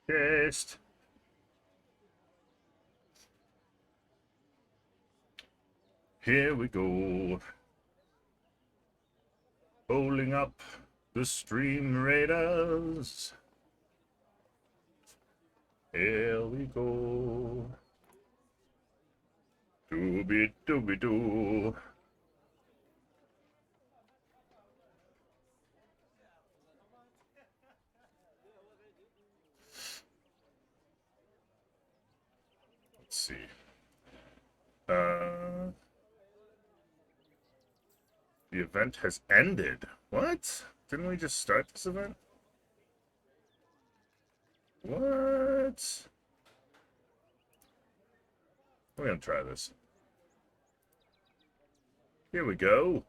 Chest. Here we go. Bowling up the Stream Raiders. Here we go. Dooby dooby doo. Let's see. The event has ended. What? Didn't we just start this event? What? We're gonna try this. Here we go.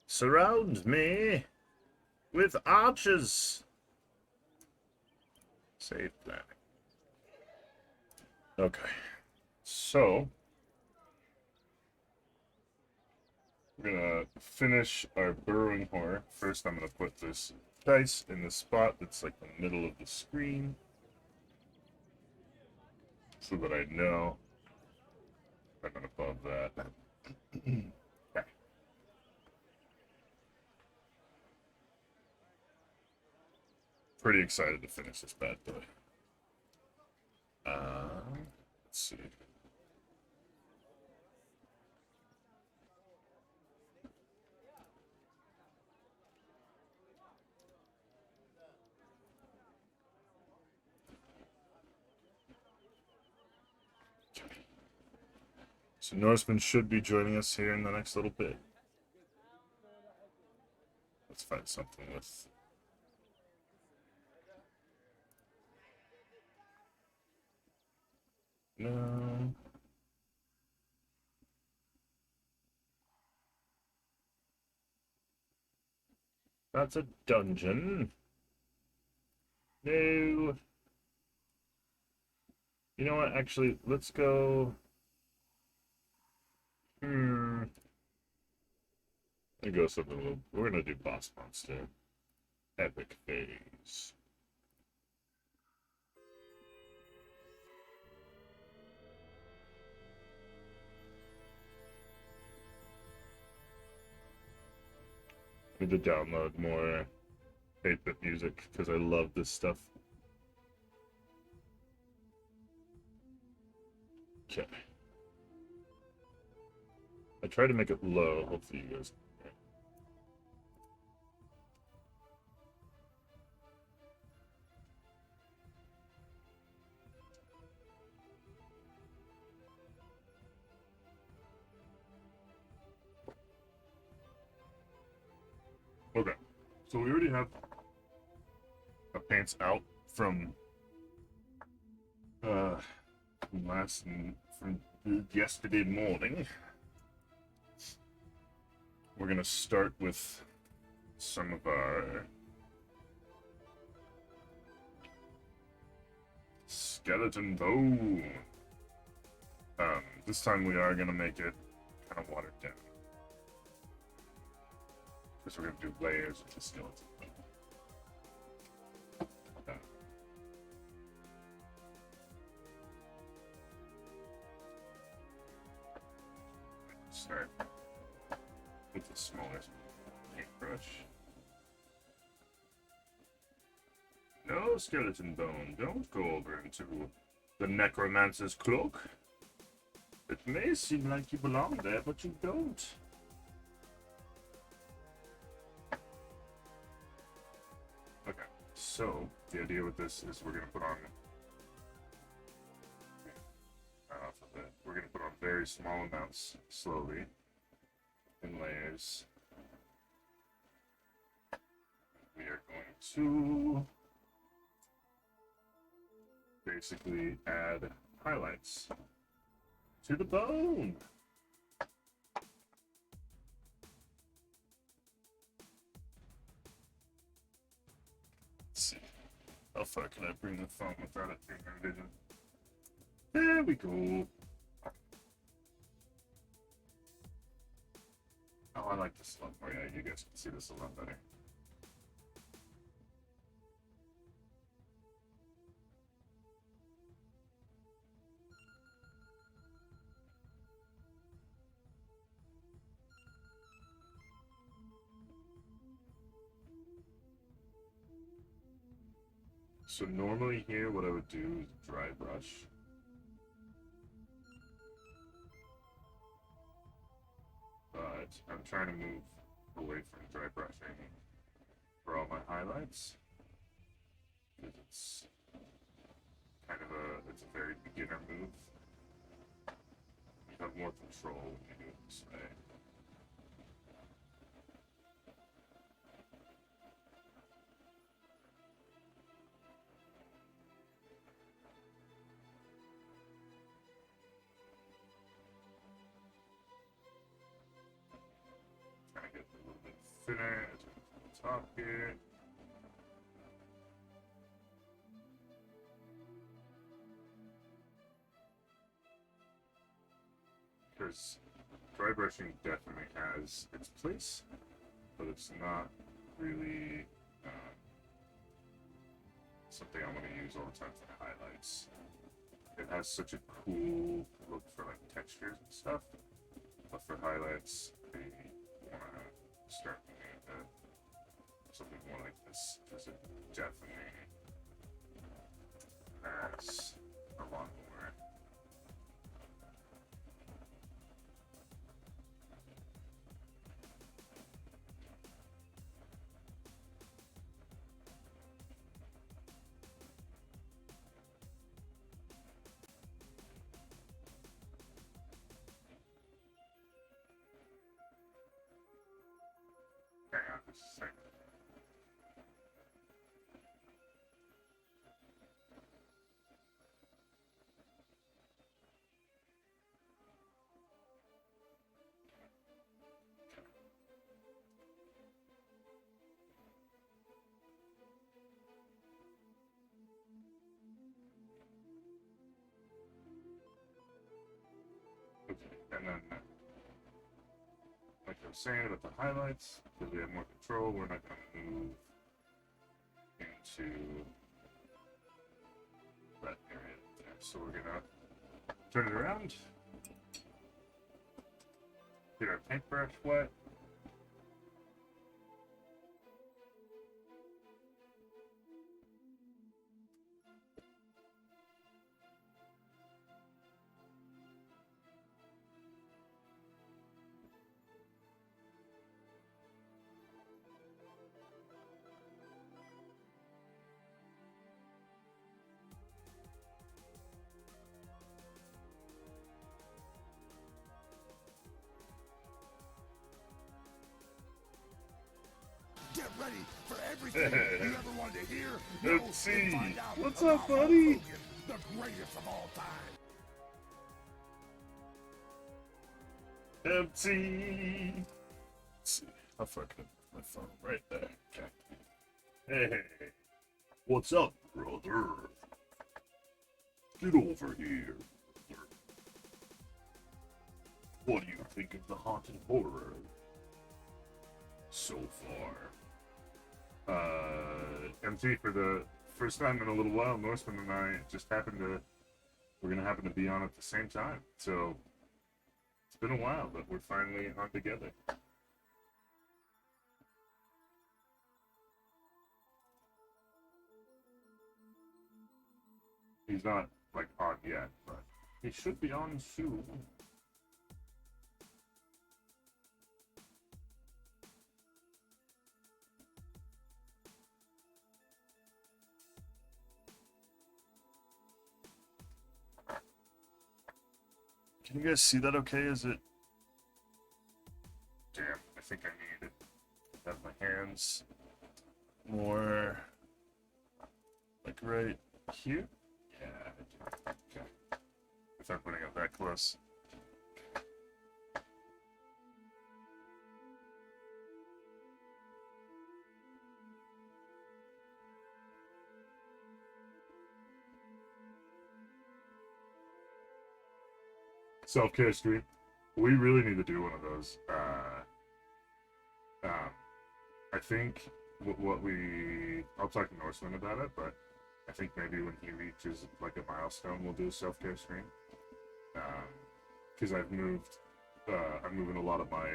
Surround me with archers. Save planning. Okay. So, we're gonna finish our burrowing horror. First, I'm gonna put this dice in the spot that's like the middle of the screen, so that I know I'm not above that. Okay. Pretty excited to finish this bad boy. Let's see. So Norseman should be joining us here in the next little bit. Let's find something with... No. That's a dungeon. No. You know what? Actually, let's go... Let me go something a little... We're gonna do boss monster. Epic phase. I need to download more 8-bit music because I love this stuff. Okay. I tried to make it low. Hopefully you guys... So we already have our paints out from from yesterday morning. We're gonna start with some of our skeleton bone. This time we are gonna make it kind of watered down. Because we're gonna do layers of the skeleton bone. Start with the smallest paintbrush. No, skeleton bone, don't go over into the necromancer's cloak. It may seem like you belong there, but you don't. Okay, so the idea with this is we're gonna put on we're gonna put on very small amounts slowly in layers. We are going to basically add highlights to the bone. Let's see. How far can I bring the phone without it being my vision? There we go. Oh, I like this a lot more. Yeah, you guys can see this a lot better. So normally here, what I would do is dry brush. But I'm trying to move away from dry brushing for all my highlights. Because it's kind of it's a very beginner move. You have more control when you do it this way. Trying to get a little bit thinner as we get to the top here. Because dry brushing definitely has its place, but it's not really something I want to use all the time for highlights. It has such a cool look for like textures and stuff, but for highlights, I want to start moving into something more like this, because it definitely has a lot more. Hang on just a second. Okay, and then like I was saying about the highlights, because we have more control, we're not going to move into that area there. So we're going to turn it around, get our paintbrush wet. Get ready For everything you ever wanted to hear, Let's you'll see. find out What's about up, buddy? Hulk Hogan, the greatest of all time. Empty. Let's see. How far can I put my phone? Right there. Okay. Hey. What's up, brother? Get over here. What do you think of the haunted horror so far? MC, for the first time in a little while, Norseman and I just we're gonna happen to be on at the same time. So it's been a while, but we're finally on together. He's not like on yet, but he should be on soon. Can you guys see that okay? Is it... Damn, I think I need to have my hands more like right here? Yeah, I do. Okay. Without putting it that close. Self-care stream. We really need to do one of those. I think what we... I'll talk to Norseman about it, but I think maybe when he reaches like a milestone, we'll do a self-care stream. Because I'm moving a lot of my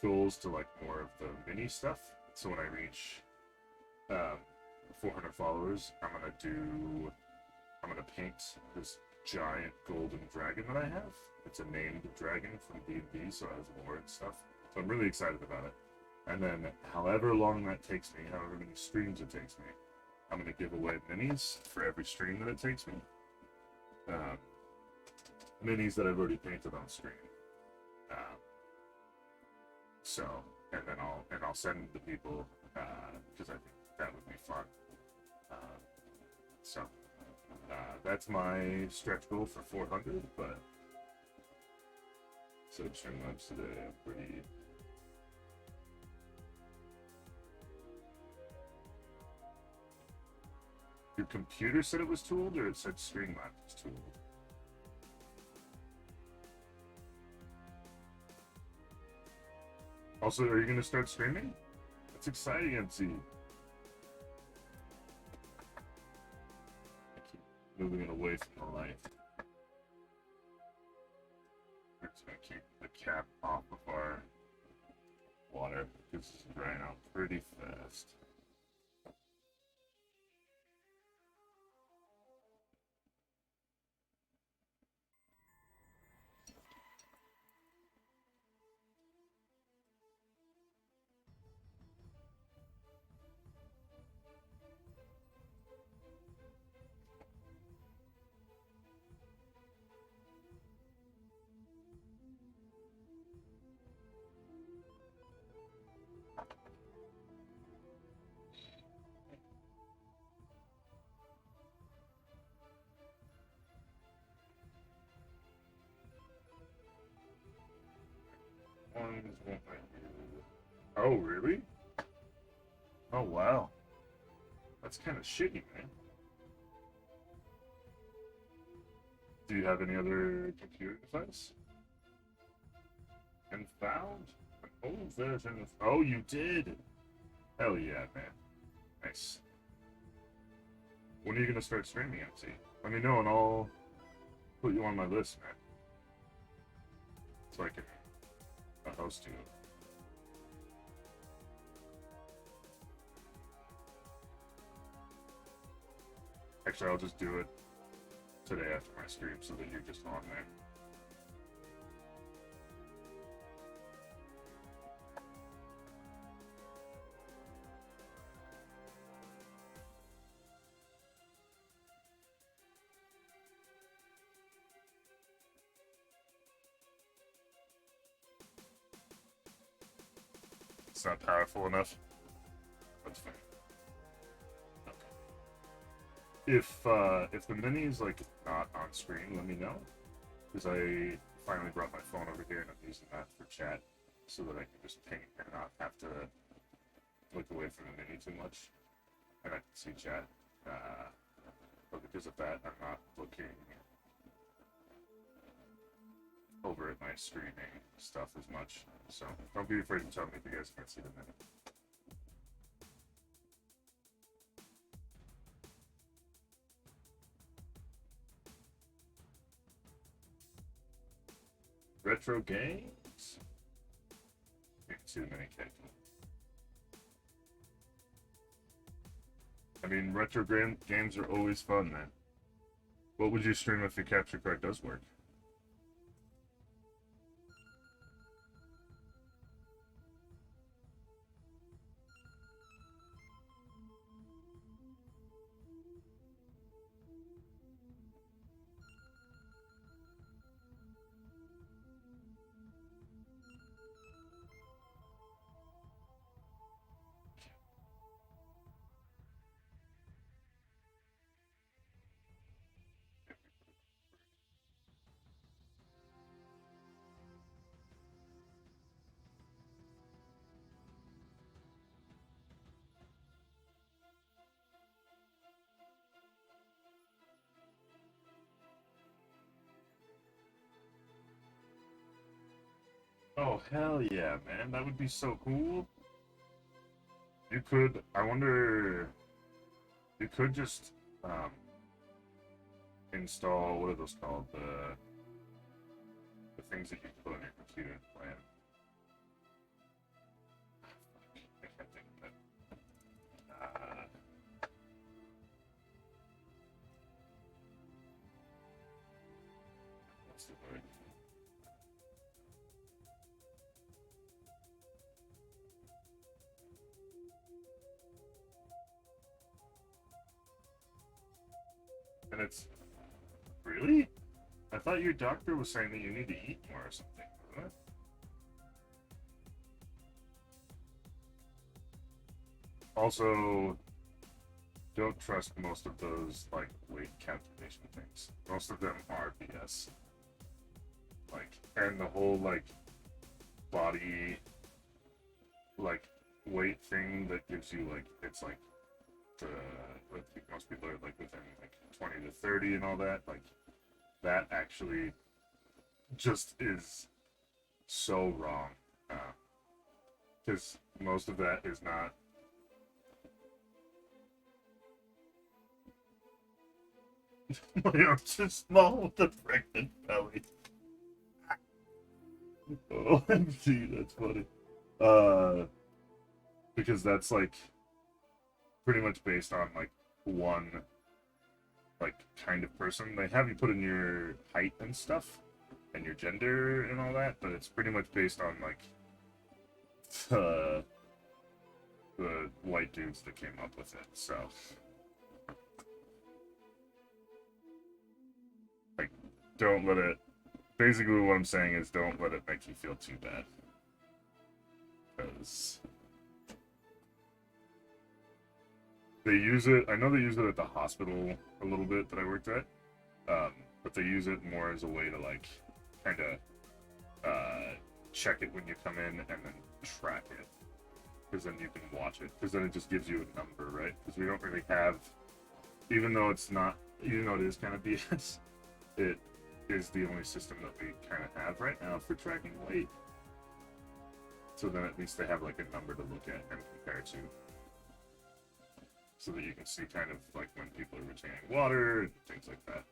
goals to like more of the mini stuff. So when I reach 400 followers, I'm gonna paint this giant golden dragon that I have. It's a named dragon from D&D, so it has lore and stuff. So I'm really excited about it. And then however long that takes me, however many streams it takes me, I'm gonna give away minis for every stream that it takes me. Minis that I've already painted on stream. So, and then I'll send them to people because I think that would be fun. So that's my stretch goal for 400. But so Streamlabs today, I'm pretty. Your computer said it was tooled, or it said Streamlabs was tooled? Also, are you going to start streaming? That's exciting, MC. I keep moving it away from the light. We're just going to keep the cap off of our water because it's drying out pretty fast. Oh, really? Oh, wow. That's kind of shitty, man. Do you have any other computer device? And found? Oh, there's an... Oh, you did! Hell yeah, man. Nice. When are you gonna start streaming, MC? Let me know and I'll put you on my list, man. So I can host you. Actually, I'll just do it today after my stream so that you're just on there. It's not powerful enough. That's fine. If the mini is like not on screen, let me know. Because I finally brought my phone over here and I'm using that for chat so that I can just ping and not have to look away from the mini too much. And I can see chat. But because of that, I'm not looking over at my streaming stuff as much. So don't be afraid to tell me if you guys can't see the mini. Retro games? You can see the mini cake. I mean, retro games are always fun, man. What would you stream if the capture card does work? Oh, hell yeah, man. That would be so cool. You could, I wonder, you could just install, what are those called? The things that you put on your computer and play. I can't think of it. What's the word? And it's really? I thought your doctor was saying that you need to eat more or something, wasn't it? Also, don't trust most of those like weight calculation things. Most of them are BS. Like, and the whole like body like weight thing that gives you like it's like the I think most people are like within like 20 to 30 and all that. Like that actually just is so wrong. Because most of that is not. My arms are small with a pregnant belly. OMG, that's funny. Because that's like pretty much based on like one like kind of person. They have you put in your height and stuff and your gender and all that, but it's pretty much based on like the white dudes that came up with it. So like don't let it basically what I'm saying is don't let it make you feel too bad. Because they use it, I know they use it at the hospital a little bit that I worked at, but they use it more as a way to like kind of check it when you come in and then track it. Because then you can watch it. Because then it just gives you a number, right? Because we don't really have, even though it's not, even though it is kind of BS, it is the only system that we kind of have right now for tracking weight. So then at least they have like a number to look at and compare to. So that you can see kind of like when people are retaining water and things like that.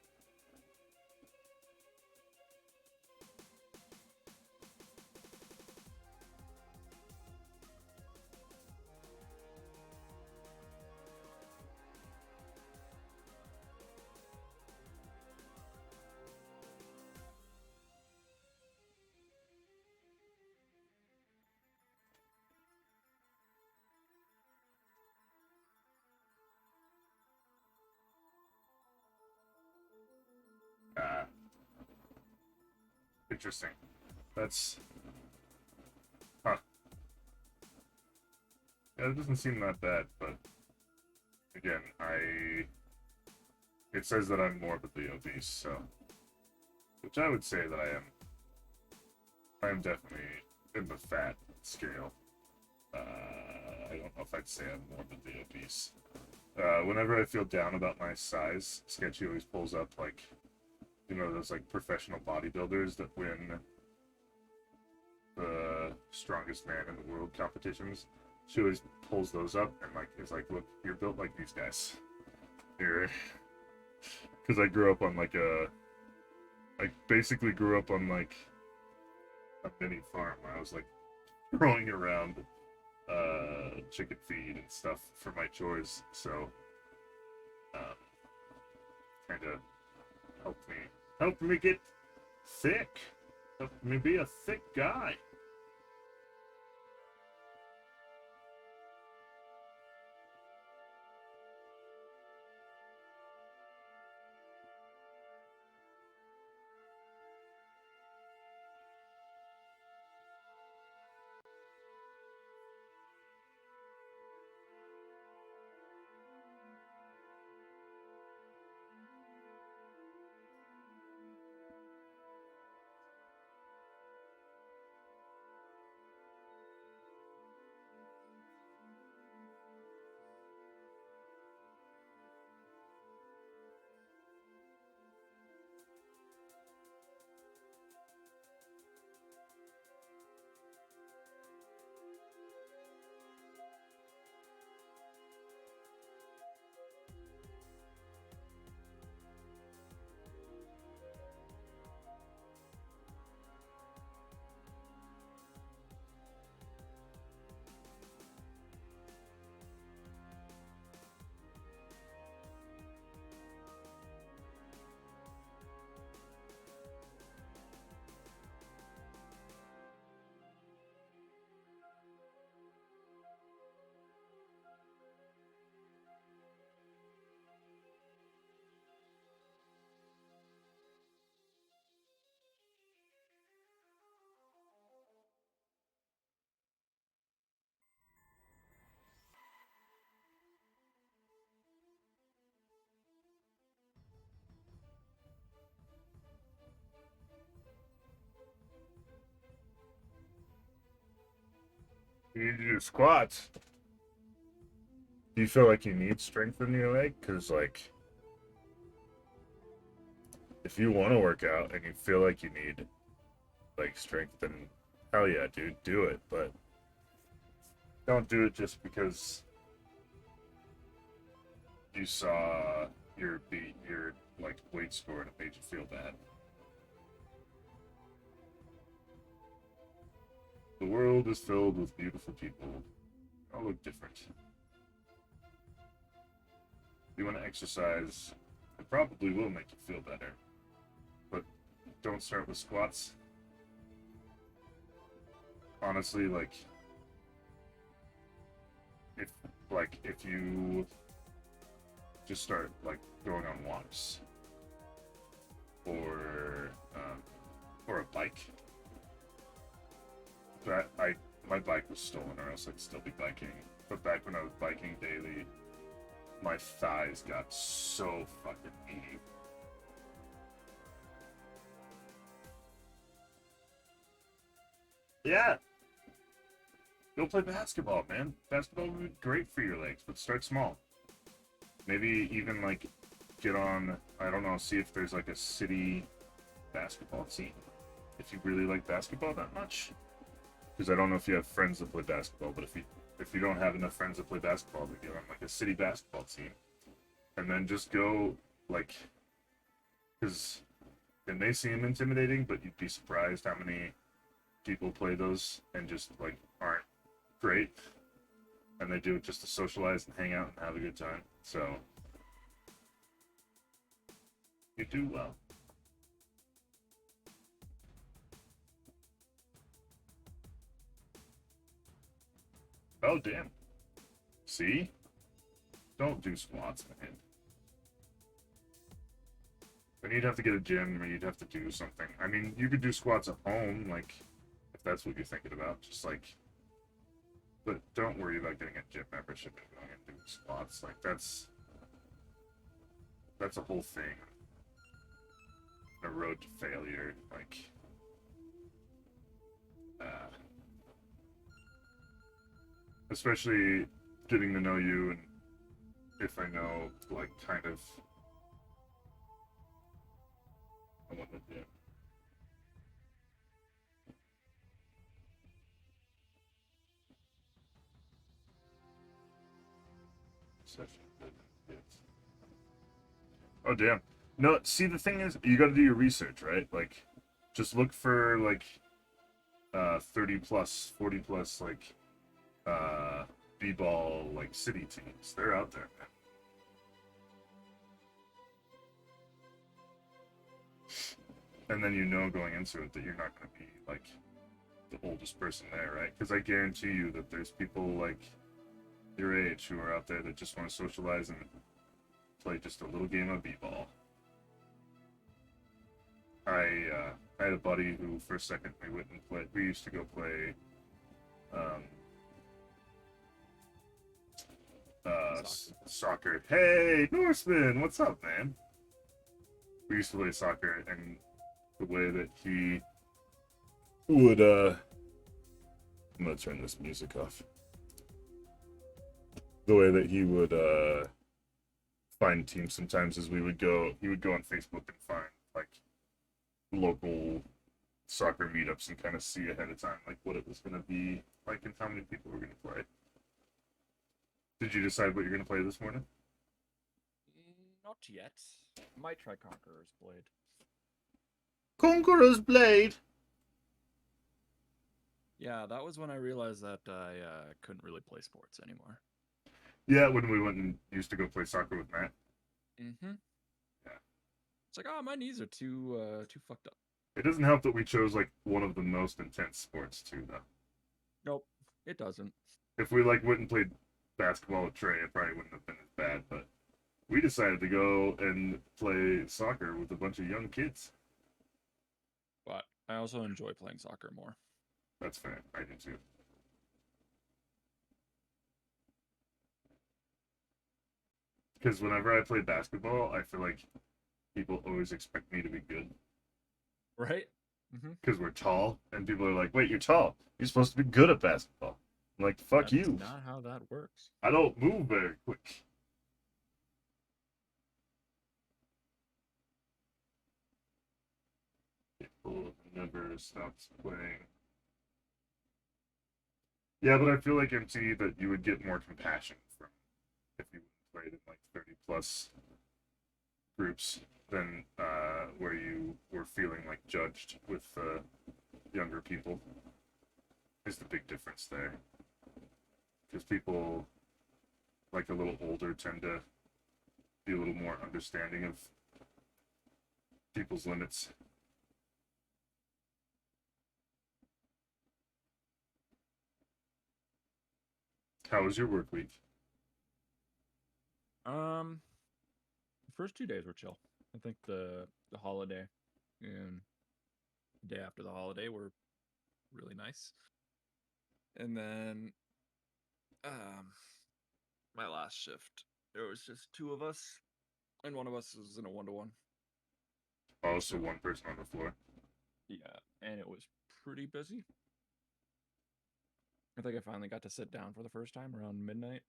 Interesting. That's... Huh. Yeah, it doesn't seem that bad, but again, it says that I'm morbidly obese, so which I would say that I am. I am definitely in the fat scale. I don't know if I'd say I'm morbidly obese. Whenever I feel down about my size, Sketchy always pulls up like, those like professional bodybuilders that win the strongest man in the world competitions. She always pulls those up and like is like, look, you're built like these guys. You're, because I grew up on I basically grew up on like a mini farm where I was like throwing around chicken feed and stuff for my chores. So kind of helped me get thick, helped me be a thick guy. You need to do squats. Do you feel like you need strength in your leg? Because, like, if you want to work out and you feel like you need, like, strength, then hell yeah, dude, do it. But don't do it just because you saw your like, weight score and it made you feel bad. The world is filled with beautiful people. They all look different. If you want to exercise, it probably will make you feel better. But don't start with squats. Honestly, if you just start like going on walks or a bike. My bike was stolen, or else I'd still be biking. But back when I was biking daily, my thighs got so fucking meaty. Yeah, go play basketball, man. Basketball would be great for your legs, but start small. Maybe even like get on, I don't know, see if there's like a city basketball team. If you really like basketball that much. Because I don't know if you have friends that play basketball, but if you don't have enough friends that play basketball, then get on like a city basketball team. And then just go like, because it may seem intimidating, but you'd be surprised how many people play those and just like aren't great. And they do it just to socialize and hang out and have a good time. So you do well. Oh, damn. See? Don't do squats, man. Then you'd have to get a gym or you'd have to do something. I mean, you could do squats at home, like, if that's what you're thinking about. Just, like, But don't worry about getting a gym membership and going and doing squats. Like that's a whole thing. A road to failure. Like especially getting to know you and if I know like kind of what to do. Session. Yes. Oh damn. No, see the thing is you gotta do your research, right? Like just look for like 30 plus, 40 plus like b-ball like city teams. They're out there, man. And then you know going into it that you're not going to be like the oldest person there, right? Because I guarantee you that there's people like your age who are out there that just want to socialize and play just a little game of b-ball. I had a buddy who for a second we went and played. We used to go play um, soccer. Hey, Norseman, what's up, man? We used to play soccer, and the way that he would I'm gonna turn this music off. The way that he would find teams sometimes is he would go on Facebook and find like local soccer meetups and kind of see ahead of time like what it was gonna be like and how many people were gonna play. Did you decide what you're gonna play this morning? Not yet. Might try Conqueror's Blade. Conqueror's Blade. Yeah, that was when I realized that I couldn't really play sports anymore. Yeah, when we went and used to go play soccer with Matt. Mm-hmm. Yeah. It's like, oh, my knees are too fucked up. It doesn't help that we chose like one of the most intense sports too, though. Nope, it doesn't. If we like went and played basketball with Trey, it probably wouldn't have been as bad. But we decided to go and play soccer with a bunch of young kids. But I also enjoy playing soccer more. That's fair. I do too. Because whenever I play basketball, I feel like people always expect me to be good. Right? Mm-hmm. Because we're tall, and people are like, "Wait, you're tall. You're supposed to be good at basketball." I'm like, "Fuck That's you." not how that works. I don't move very quick. People never stops playing. Yeah, but I feel like MT that you would get more compassion from if you played in like 30 plus groups than where you were feeling like judged with younger people. Is the big difference there. Because people like a little older tend to be a little more understanding of people's limits. How was your work week? The first 2 days were chill. I think the holiday and the day after the holiday were really nice. And then my last shift, there was just two of us, and one of us was in a 1-to-1. Also, one person on the floor. Yeah, and it was pretty busy. I think I finally got to sit down for the first time around midnight.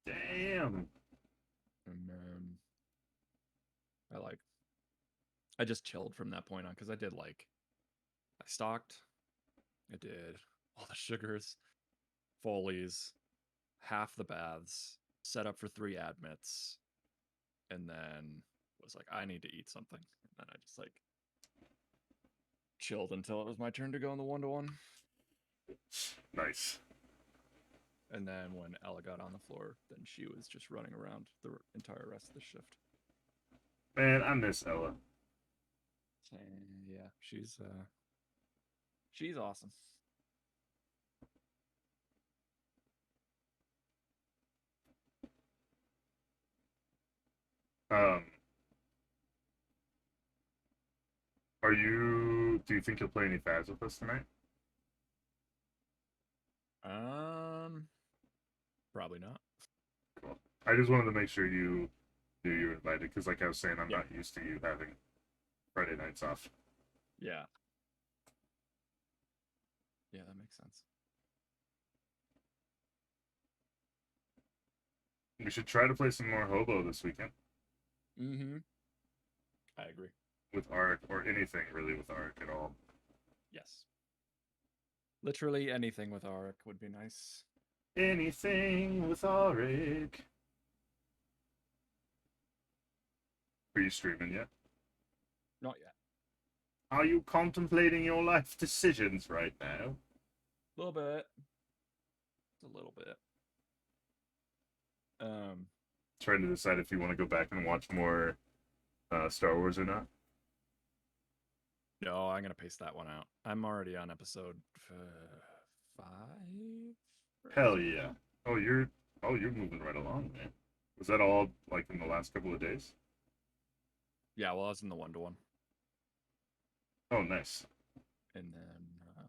Damn. And I just chilled from that point on because I stocked, I did all the sugars, Foley's, half the baths, set up for 3 admits, and then was like, I need to eat something. And then I just chilled until it was my turn to go in the 1-to-1. Nice. And then when Ella got on the floor, then she was just running around the entire rest of the shift. Man, I miss Ella. And yeah, she's awesome. Do you think you'll play any Faz with us tonight? Probably not. Cool. I just wanted to make sure you knew you were invited because, like I was saying, I'm Yeah. not used to you having Friday nights off. Yeah. Yeah, that makes sense. We should try to play some more Hobo this weekend Mm-hmm. I agree. with Ark, or anything really with Ark at all. Yes. Literally anything with Auric would be nice. Anything with Arik. Are you streaming yet? Not yet. Are you contemplating your life decisions right now? A little bit. A little bit. Trying to decide if you want to go back and watch more Star Wars or not. No, I'm gonna pace that one out. I'm already on episode 5. Hell yeah! Oh you're moving right along, man. Was that all like in the last couple of days? Yeah, well, I was in the 1-to-1, Oh, nice. and then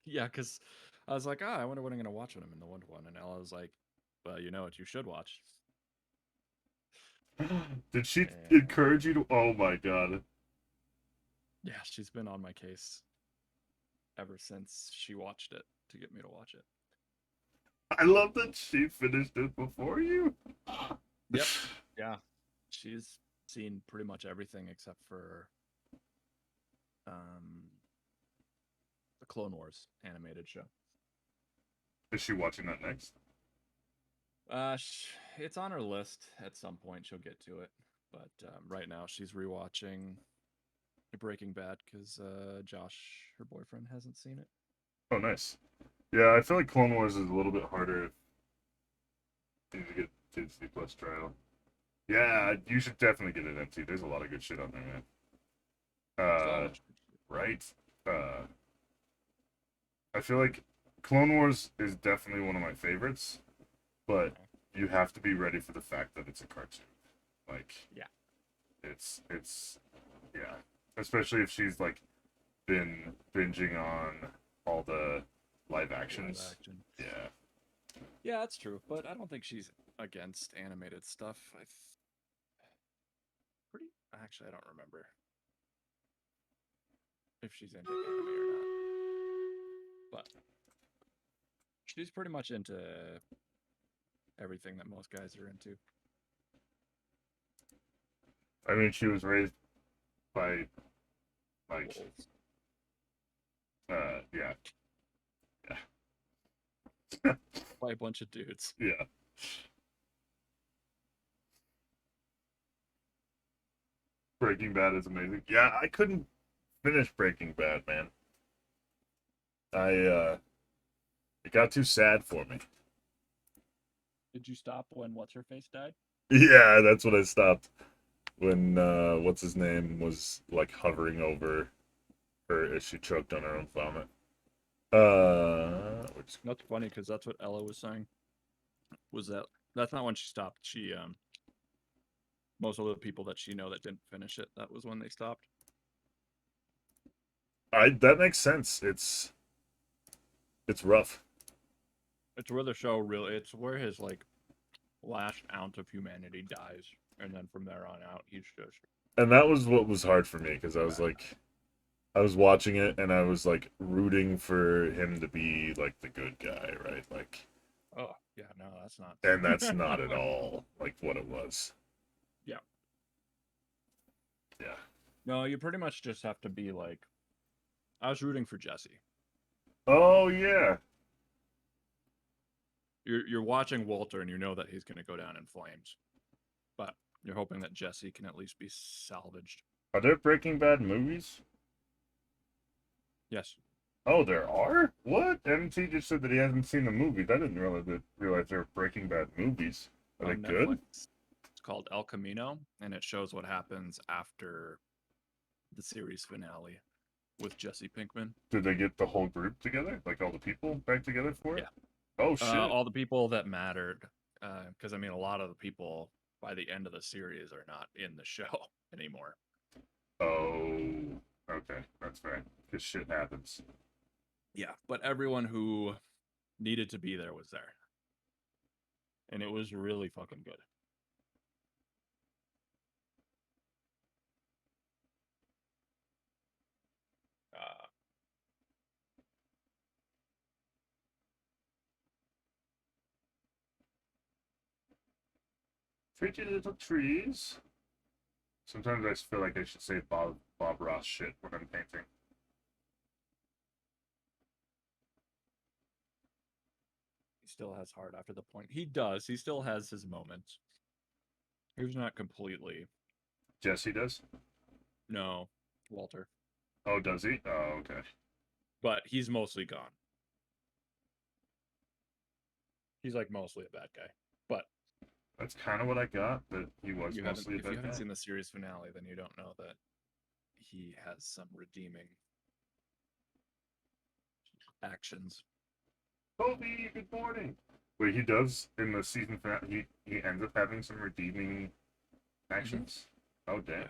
yeah, because I was like, I wonder what I'm gonna watch when I'm in the 1-to-1, and Ella was like, well, you know what you should watch. Did she And encourage you to? Oh my god! yeah, she's been on my case ever since she watched it to get me to watch it. I love that she finished it before you. Yep. Yeah, she's seen pretty much everything except for the Clone Wars animated show. Is she watching that next? It's on her list. At some point, she'll get to it. But right now, she's rewatching Breaking Bad because Josh, her boyfriend, hasn't seen it. Oh, nice. Yeah, I feel like Clone Wars is a little bit harder if you need to get Disney Plus trial. Yeah, you should definitely get it empty. There's a lot of good shit on there, man. So much good shit. Right? I feel like Clone Wars is definitely one of my favorites, but you have to be ready for the fact that it's a cartoon. Like, Yeah. it's yeah, especially if she's like been binging on all the live actions. Live action. Yeah. Yeah, that's true. But I don't think she's against animated stuff. Actually, I don't remember if she's into anime or not. But she's pretty much into everything that most guys are into. I mean, she was raised by like Wolves. yeah. By a bunch of dudes. Yeah. Breaking Bad is amazing. Yeah, I couldn't finish Breaking Bad, man. It got too sad for me. Did you stop when what's her face died? Yeah, that's what I stopped when what's his name was like hovering over her as she choked on her own vomit. Which That's funny because that's what Ella was saying. Was that's not when she stopped. She most of the people that she know that didn't finish it, that was when they stopped. that makes sense. It's rough. It's where the show really. It's where his like last ounce of humanity dies, and then from there on out, he's just. And that was what was hard for me because I was like, I was watching it and I was like rooting for him to be like the good guy, right? Like, Oh yeah, no, that's not. and that's not at all like what it was. Yeah. Yeah. No, you pretty much just have to be like. I was rooting for Jesse. Oh yeah. You're watching Walter and you know that he's going to go down in flames, but you're hoping that Jesse can at least be salvaged. Are there Breaking Bad movies? Yes. Oh, there are? What? MT just said that he hasn't seen the movies. I didn't realize there were Breaking Bad movies. Are they On good? Netflix. It's called El Camino, and it shows what happens after the series finale with Jesse Pinkman. Did they get the whole group together? Like all the people back together for it? Yeah. Oh, shit. All the people that mattered, because I mean, a lot of the people by the end of the series are not in the show anymore. Oh, okay. That's right. Because shit happens. Yeah, but everyone who needed to be there was there. and it was really fucking good. Uh, Pretty little trees. Sometimes I feel like I should say Bob Ross shit when I'm painting. he still has heart after the point. He does. He still has his moments. He's not completely. Jesse does? No, Walter. Oh, does he? Oh, okay. But he's mostly gone. He's like mostly a bad guy. But That's kind of what I got, that he was you mostly a if you bad haven't guy. seen the series finale, then you don't know that he has some redeeming actions. Toby, good morning. Wait, he does in the season finale. He ends up having some redeeming actions. Oh, damn. Yeah.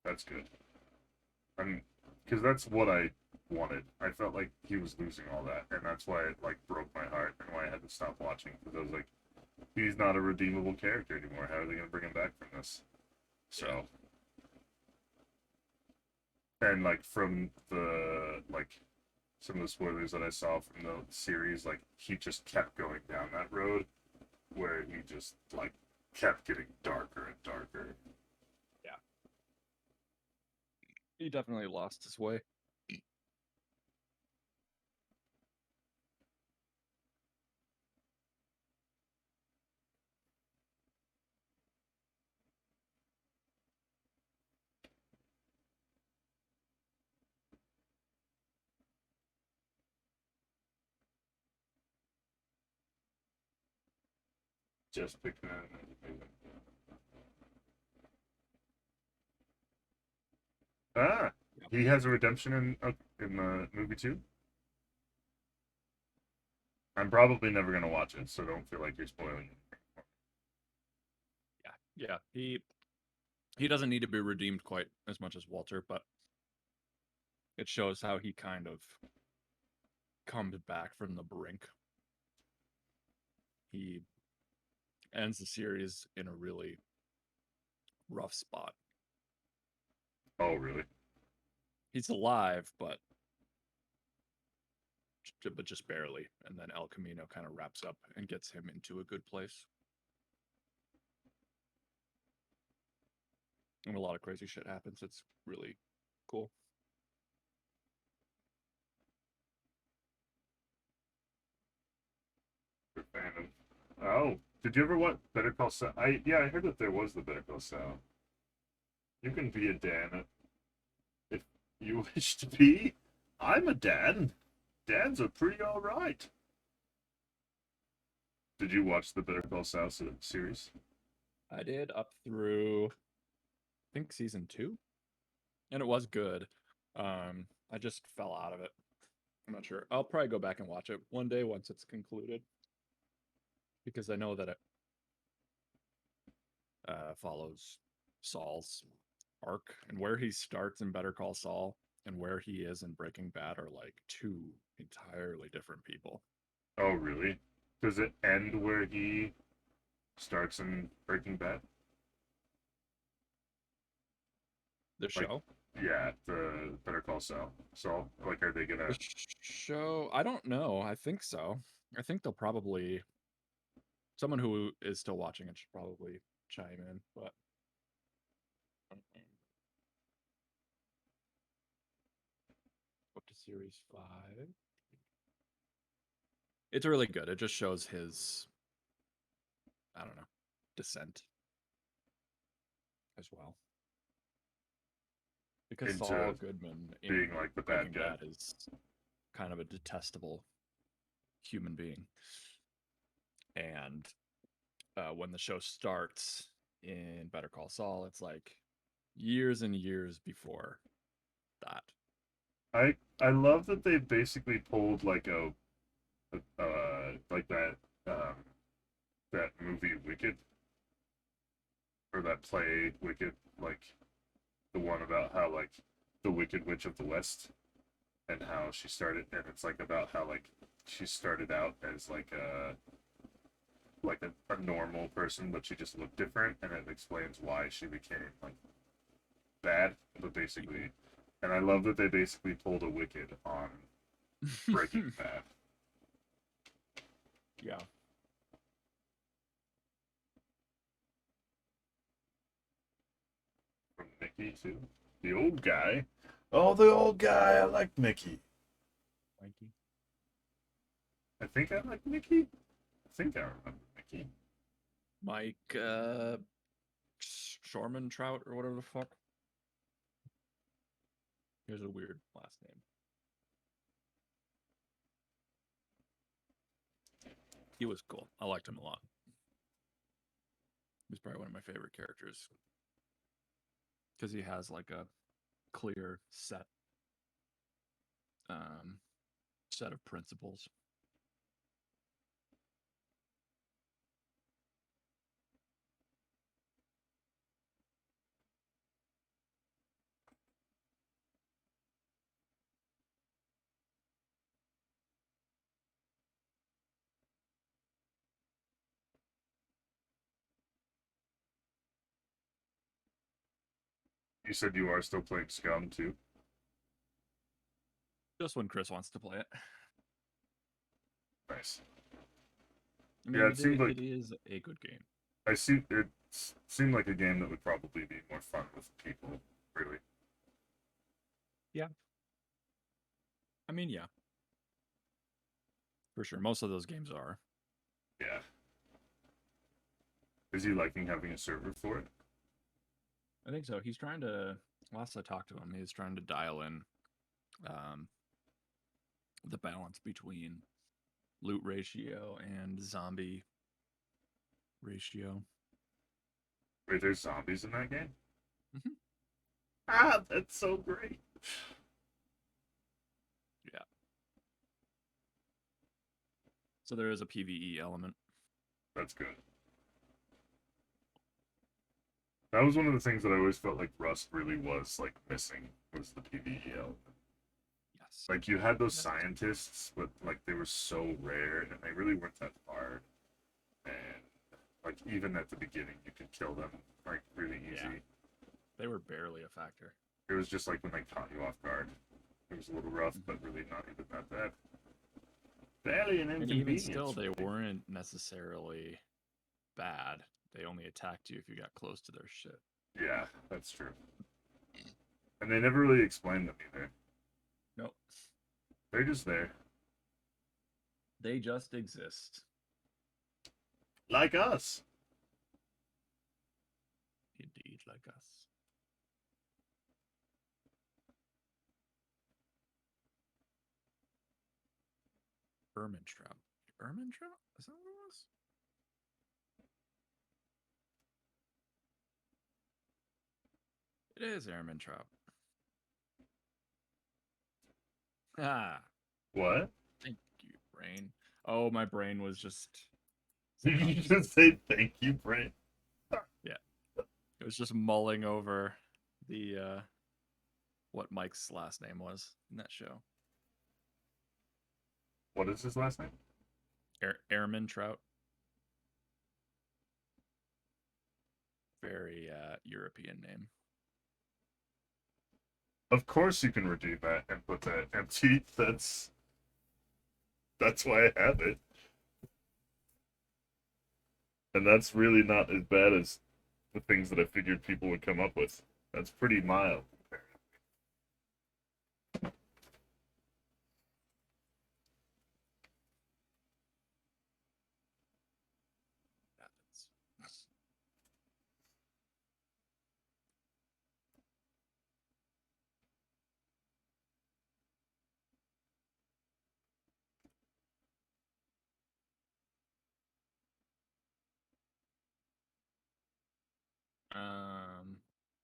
That's good. Because that's what I wanted. I felt like he was losing all that, and that's why it like broke my heart and why I had to stop watching. Because I was like, he's not a redeemable character anymore. How are they gonna bring him back from this? So, and like from the like some of the spoilers that I saw from the series, like he just kept going down that road where he just like kept getting darker and darker. Yeah. He definitely lost his way. Just picking. Ah, he has a redemption in the movie too. I'm probably never gonna watch it, so don't feel like you're spoiling it. Yeah. He doesn't need to be redeemed quite as much as Walter, but it shows how he kind of comes back from the brink. He ends the series in a really rough spot. Oh, really? He's alive, but just barely. And then El Camino kind of wraps up and gets him into a good place. And a lot of crazy shit happens. It's really cool. Good fan of. Oh, did you ever watch Better Call Saul? I heard that there was the Better Call Saul. You can be a Dan if you wish to be. I'm a Dan. Dans are pretty all right. Did you watch the Better Call Saul series? I did up through, I think, season 2. And it was good. I just fell out of it. I'm not sure. I'll probably go back and watch it one day once it's concluded. Because I know that it follows Saul's arc, and where he starts in Better Call Saul and where he is in Breaking Bad are like two entirely different people. Oh, really? Does it end where he starts in Breaking Bad? The Like, show? yeah, the Better Call Saul. So, like, are they gonna? The show? I don't know. I think so. I think they'll probably. Someone who is still watching it should probably chime in, but. Up to series 5. It's really good. It just shows his, I don't know, descent as well. Because Into Saul Goodman in being like the bad Breaking guy. Bad is kind of a detestable human being. And when the show starts in Better Call Saul, it's like years and years before that. I love that they basically pulled like like um that movie Wicked, or that play Wicked, like the one about how like the Wicked Witch of the West, and how she started, and it's like about how like she started out as like a normal person, but she just looked different, and it explains why she became like bad. But basically, and I love that they basically pulled a Wicked on Breaking Bad. Yeah. From Mickey too, the old guy. Oh, the old guy. I like Mickey. Mikey. I think I like Mickey. I think I remember Mickey. Mike Shorman Trout or whatever the fuck. Here's a weird last name. He was cool. I liked him a lot. He's probably one of my favorite characters. Because he has like a clear set of principles. You said you are still playing Scum too. Just when Chris wants to play it. Nice. I mean, Yeah, it seemed like it is a good game. I see. It seemed like a game that would probably be more fun with people. Really. Yeah. I mean, yeah. For sure. Most of those games are. Yeah. Is he liking having a server for it? I think so. He's trying to, last I talked to him, he's trying to dial in the balance between loot ratio and zombie ratio. Wait, there's zombies in that game? Mhm. Ah, that's so great. Yeah. So there is a PvE element. That's good. That was one of the things that I always felt like Rust really was like missing was the PvE element. Yes. Like you had those scientists, but like they were so rare and they really weren't that hard. And like even at the beginning, you could kill them like really easy. Yeah. They were barely a factor. It was just like when they caught you off guard. It was a little rough, but really not even that bad. Barely an And inconvenience. even still, they really. weren't necessarily bad. They only attacked you if you got close to their shit. Yeah, that's true. And they never really explained them either. Nope. They're just there. They just exist. Like us. Indeed, like us. Ermintrout. Ermintrout? Is that what it was? It is Ermintrout. Ah, What? thank you, brain. Oh, my brain was just. Did you just say thank you, Brent? Yeah. It was just mulling over the what Mike's last name was in that show. What is his last name? Ermintrout. Very European name. Of course you can redeem that and put that empty. That's why I have it. And that's really not as bad as the things that I figured people would come up with. That's pretty mild.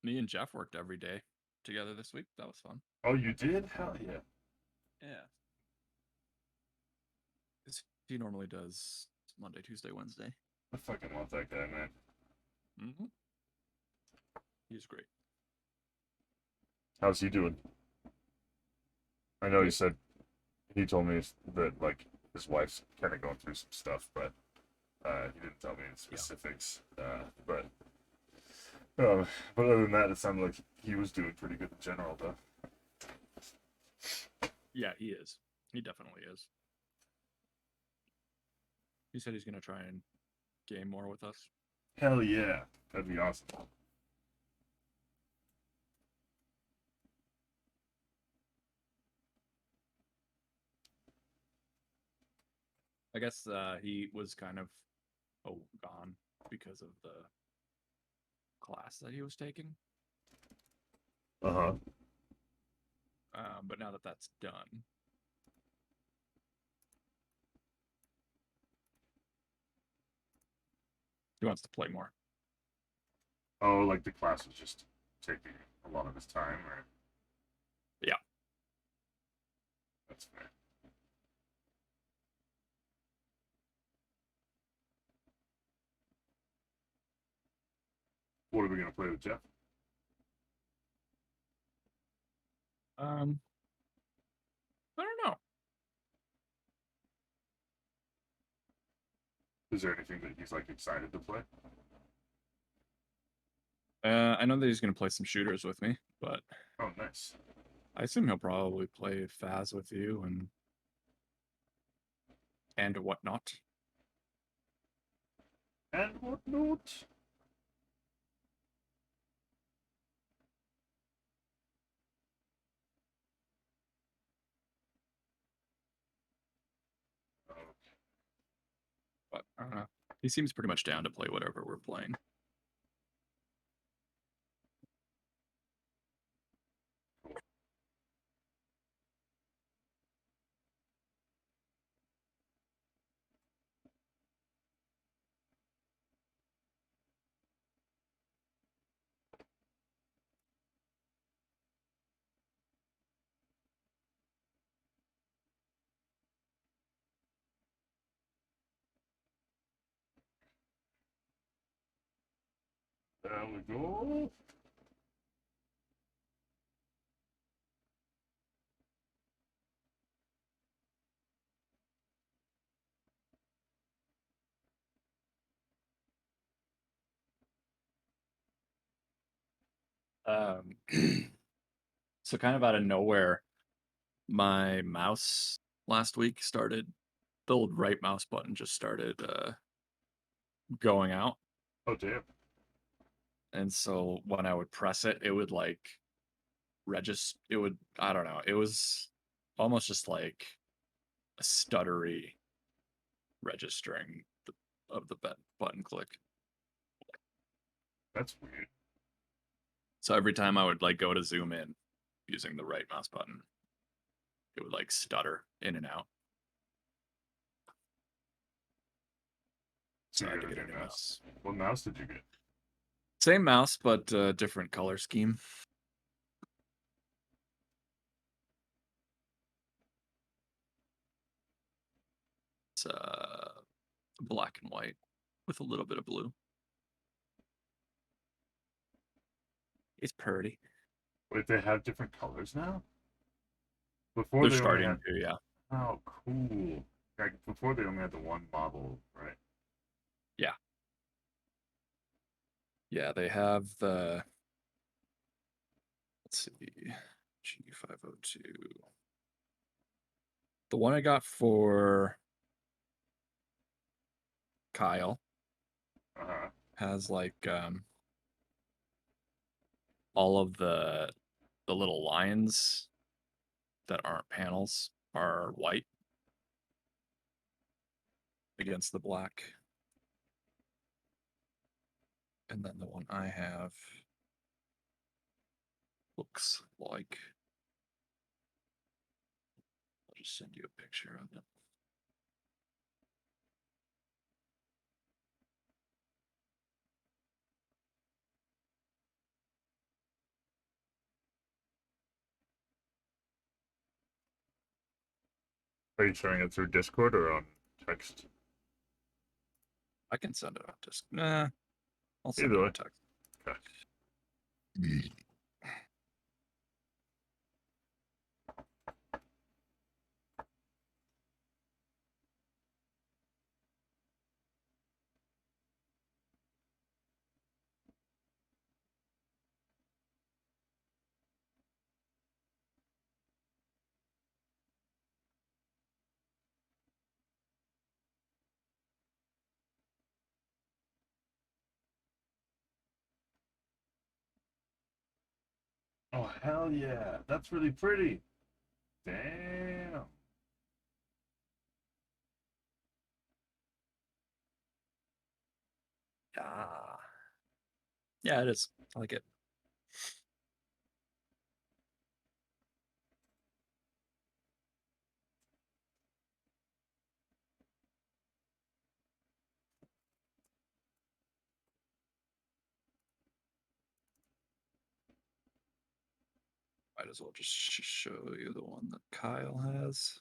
Me and Jeff worked every day together this week. That was fun. Oh, you did? Hell yeah. Yeah. He normally does Monday, Tuesday, Wednesday. I fucking love that guy, man. Mm-hmm. He's great. How's he doing? I know he told me that like his wife's kind of going through some stuff, but he didn't tell me any specifics. Uh, but other than that, it sounded like he was doing pretty good in general, though. Yeah, he is. He definitely is. He said he's gonna try and game more with us. Hell yeah, that'd be awesome. I guess he was kind of gone because of the class that he was taking. Uh-huh. But now that that's done, he wants to play more. Oh, like the class was just taking a lot of his time, right? Yeah. That's fair. What are we gonna play with Jeff? I don't know. Is there anything that he's like excited to play? I know that he's gonna play some shooters with me, but Oh, nice. I assume he'll probably play Faz with you and whatnot. And whatnot. But I don't know. He seems pretty much down to play whatever we're playing. There we go. Um, so kind of out of nowhere, my mouse last week started, the old right mouse button just started going out. Oh, damn. And so when I would press it, it would like register, it would, I don't know, it was almost just like a stuttery registering of the button click. That's weird. So every time I would like go to zoom in using the right mouse button, it would like stutter in and out. So I had to get a new mouse. What mouse did you get? Same mouse, but different color scheme. It's black and white with a little bit of blue. It's pretty. Wait, they have different colors now? Before They're they only starting had... to, yeah. Oh, cool. Like, before they only had the one model, right? Yeah. Yeah, they have the, let's see, G502. The one I got for Kyle Uh-huh. has like all of the little lines that aren't panels are white against the black. And then the one I have looks like, I'll just send you a picture of it. Are you showing it through Discord or on text? I can send it on disc. Nah, I'll send Either it way. on text. Okay. Oh, hell yeah. That's really pretty. Damn. Yeah. Yeah, it is. I like it. Might as well just show you the one that Kyle has.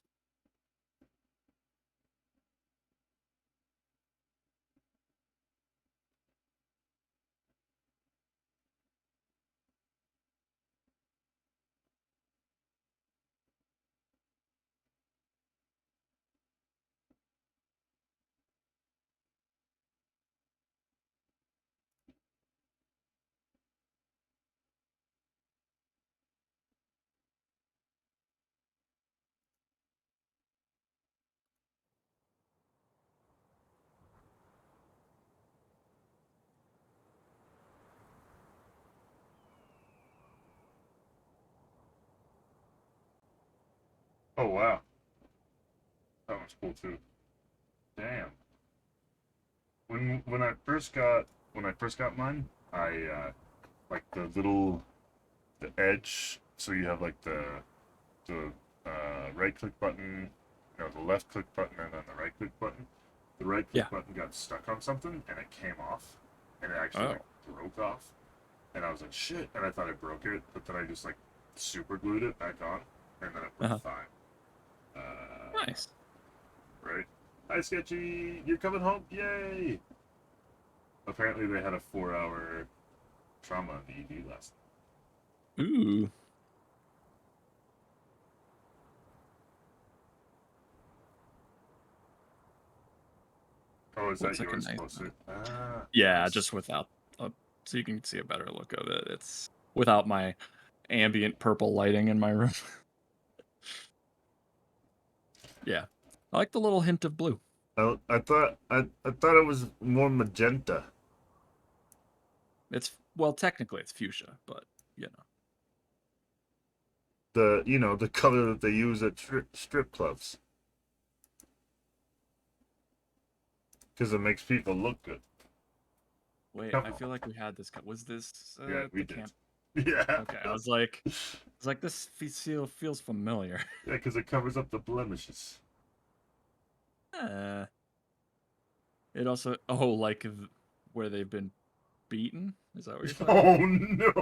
Oh, wow. That one's cool too. Damn. When I first got mine, I like the little the edge. So you have like the right click button, the left click button, and then the right click button. The right Yeah. click button got stuck on something, and it came off, and it actually Oh. like broke off. And I was like, shit, and I thought I broke it, but then I just like super glued it back on, and then it worked fine. Nice. Right? Hi, Sketchy, you're coming home, yay! Apparently, they had a 4-hour trauma in the ED last night. Ooh. Oh, is Looks that like a yours nice closer? Ah, Yeah, nice. just without so you can see a better look of it. It's without my ambient purple lighting in my room. Yeah. I like the little hint of blue. I thought it was more magenta. It's well, technically it's fuchsia, but you know. The color that they use at strip clubs because it makes people look good. Wait, Come I on. feel like we had this. Was this Yeah, we the did. camp? Yeah. Okay, I was like, this feels familiar. Yeah, because it covers up the blemishes. uh, it also like where they've been beaten. Is that what you're talking Oh about?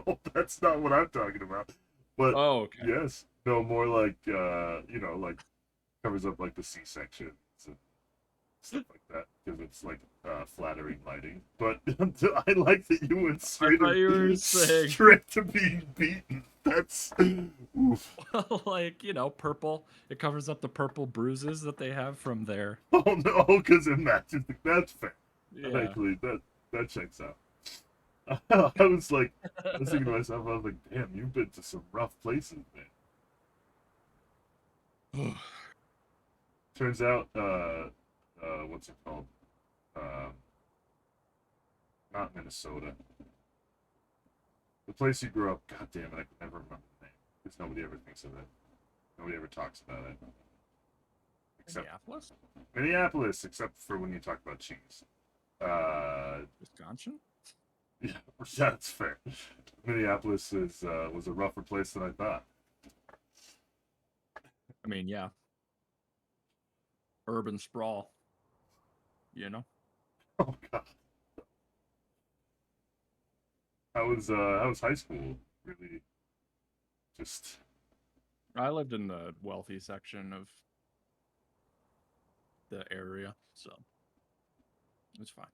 no, that's not what I'm talking about. But Oh, okay. yes, no more like like covers up like the C-sections and stuff like that because it's like flattering lighting. But I like that you went I straight thought you were saying straight to being beaten. That's oof. like purple. It covers up the purple bruises that they have from their. Oh no, because it matches. That's fair. That Yeah. actually that checks out. I was like, I was thinking to myself, I was like, damn, you've been to some rough places, man. Turns out, what's it called? Um, Not Minnesota. The place you grew up. God damn it, I can never remember the name because nobody ever thinks of it. Nobody ever talks about it. Except Minneapolis, Minneapolis, except for when you talk about cheese. Uh, Wisconsin. yeah, that's fair. Minneapolis was a rougher place than I thought. I mean, yeah, urban sprawl. Oh god, how was high school? Really, just I lived in the wealthy section of the area, so it was fine.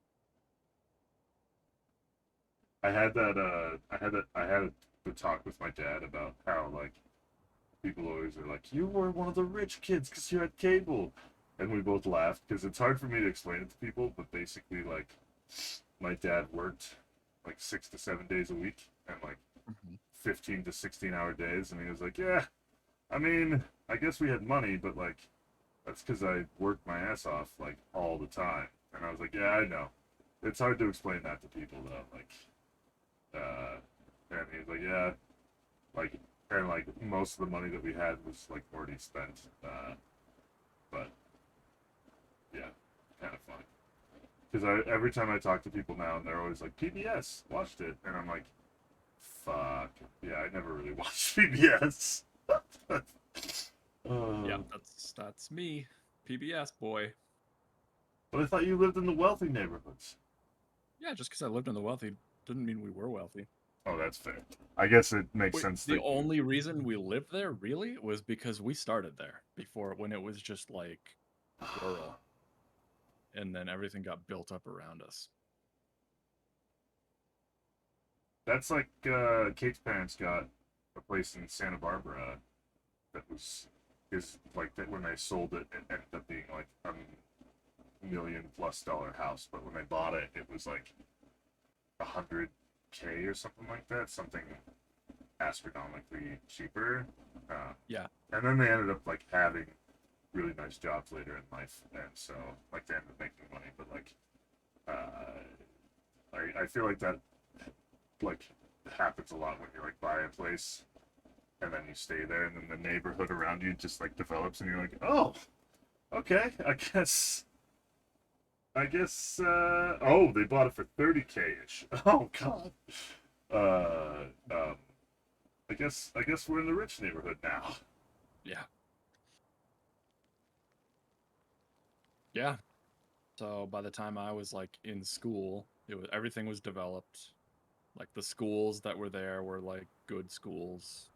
I had the talk with my dad about how like people always are like you were one of the rich kids because you had cable, and we both laughed because it's hard for me to explain it to people, but basically like my dad worked like 6 to 7 days a week and like Mhm. 15 to 16-hour days, and he was like, yeah, I mean, I guess we had money, but like that's because I worked my ass off like all the time, and I was like, yeah, I know. It's hard to explain that to people though, like. And he's like, yeah, like, and like most of the money that we had was like already spent. But yeah, kind of fun. Because every time I talk to people now, and they're always like, PBS, watched it, and I'm like, fuck, yeah, I never really watched PBS. Yeah, that's me, PBS boy. But I thought you lived in the wealthy neighborhoods. Yeah, just because I lived in the wealthy didn't mean we were wealthy. Oh, that's fair. I guess it makes Wait, sense. the only reason we lived there really was because we started there before when it was just like rural, and then everything got built up around us. That's like Kate's parents got a place in Santa Barbara that was is like that when they sold it, it ended up being like $1 million+ house, but when they bought it, it was like 100K or something like that, something astronomically cheaper. Yeah. And then they ended up like having really nice jobs later in life, and so like they ended up making money. But like, I feel like that like happens a lot when you like buy a place and then you stay there, and then the neighborhood around you just like develops, and you're like, oh, okay, oh, they bought it for 30K ish. Oh god. I guess we're in the rich neighborhood now. Yeah. Yeah. So by the time I was like in school, everything was developed. Like the schools that were there were like good schools.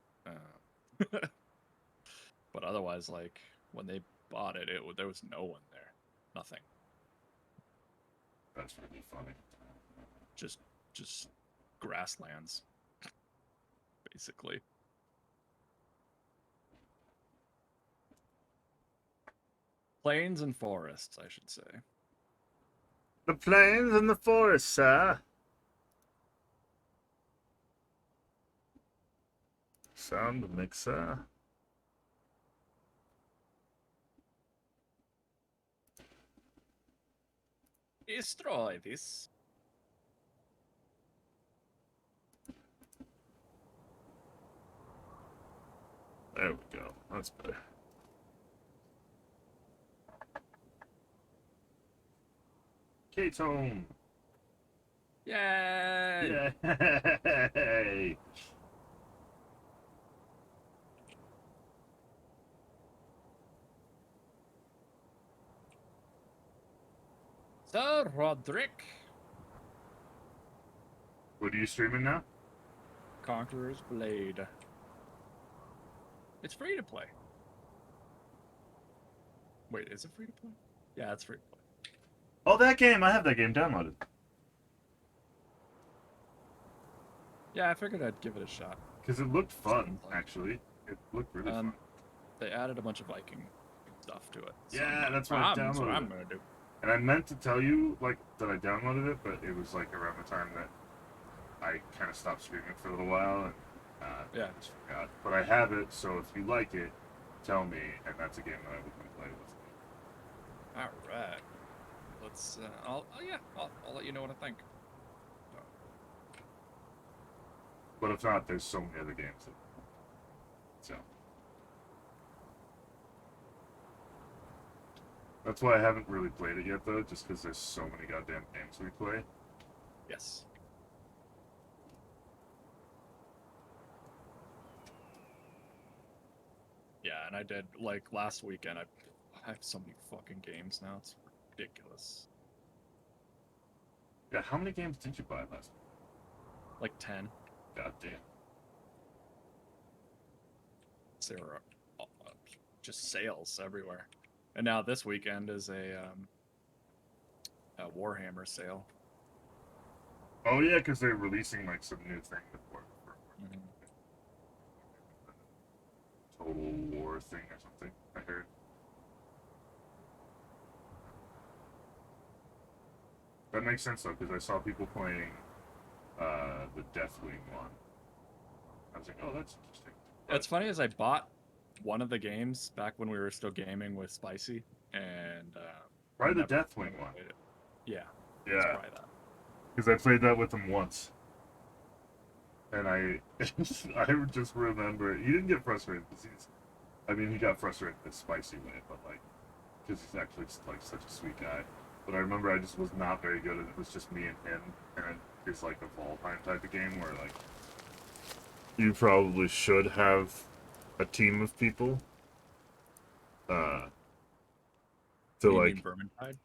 But otherwise, like when they bought it, there was no one there. Nothing. That's really funny. Just grasslands, basically. Plains and forests, I should say. The plains and the forests, sir. Sound mixer. Destroy this. There we go. That's better. Kate's home. Yay! Yay! Sir Roderick. What are you streaming now? Conqueror's Blade. It's free to play. Wait, is it free to play? Yeah, it's free to play. Oh, that game! I have that game downloaded. Yeah, I figured I'd give it a shot. Because it looked fun, actually. It looked really fun. They added a bunch of Viking stuff to it. So yeah, that's what I downloaded. That's what I'm gonna do. And I meant to tell you, like, that I downloaded it, but it was, like, around the time that I kind of stopped streaming for a little while, and yeah, I just forgot. But I have it, so if you like it, tell me, and that's a game that I would play with. All right. Let's. I'll let you know what I think. But if not, there's so many other games. So that's why I haven't really played it yet, though, just because there's so many goddamn games we play. Yes. Yeah, and I did like last weekend. I have so many fucking games now. It's ridiculous. Yeah, how many games did you buy last week? Like 10. God damn. There were just sales everywhere. And now this weekend is a Warhammer sale. Oh yeah, because they're releasing like some new thing with Mm-hmm. Total War thing or something. I heard. That makes sense though, because I saw people playing the Deathwing one. I was like, oh, that's interesting. It's funny as I bought one of the games back when we were still gaming with Spicy, and probably the Deathwing one. Yeah. Yeah. Probably that. Because I played that with them once. and I just remember he didn't get frustrated because he got frustrated in a spicy way, but like because he's actually like such a sweet guy. But I remember I just was not very good, and it was just me and him, and it's like a Valheim type of game where like you probably should have a team of people. To You like mean Vermintide?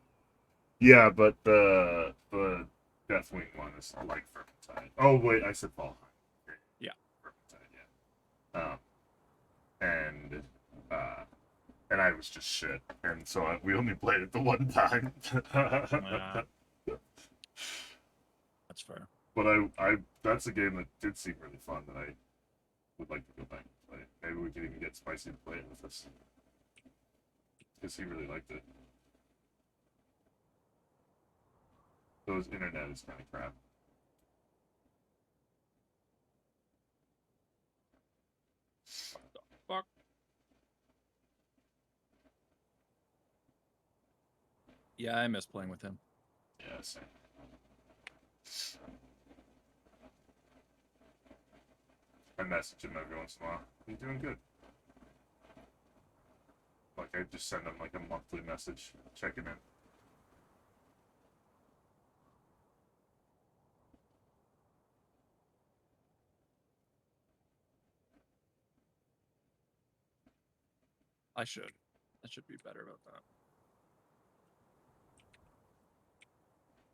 yeah, but the Deathwing one is like Vermintide. Oh wait, I said Valheim. Yeah. Vermintide, yeah. And uh, and I was just shit, and so we only played it the one time. Nah, that's fair. But that's a game that did seem really fun that I would like to go back and play. Maybe we could even get Spicy to play it with us because he really liked it. Though his internet is kind of crap. Fuck. Yeah, I miss playing with him. Yeah, same. I message him every once in a while. He's doing good. Like I just send him like a monthly message checking in. I should. I should be better about that.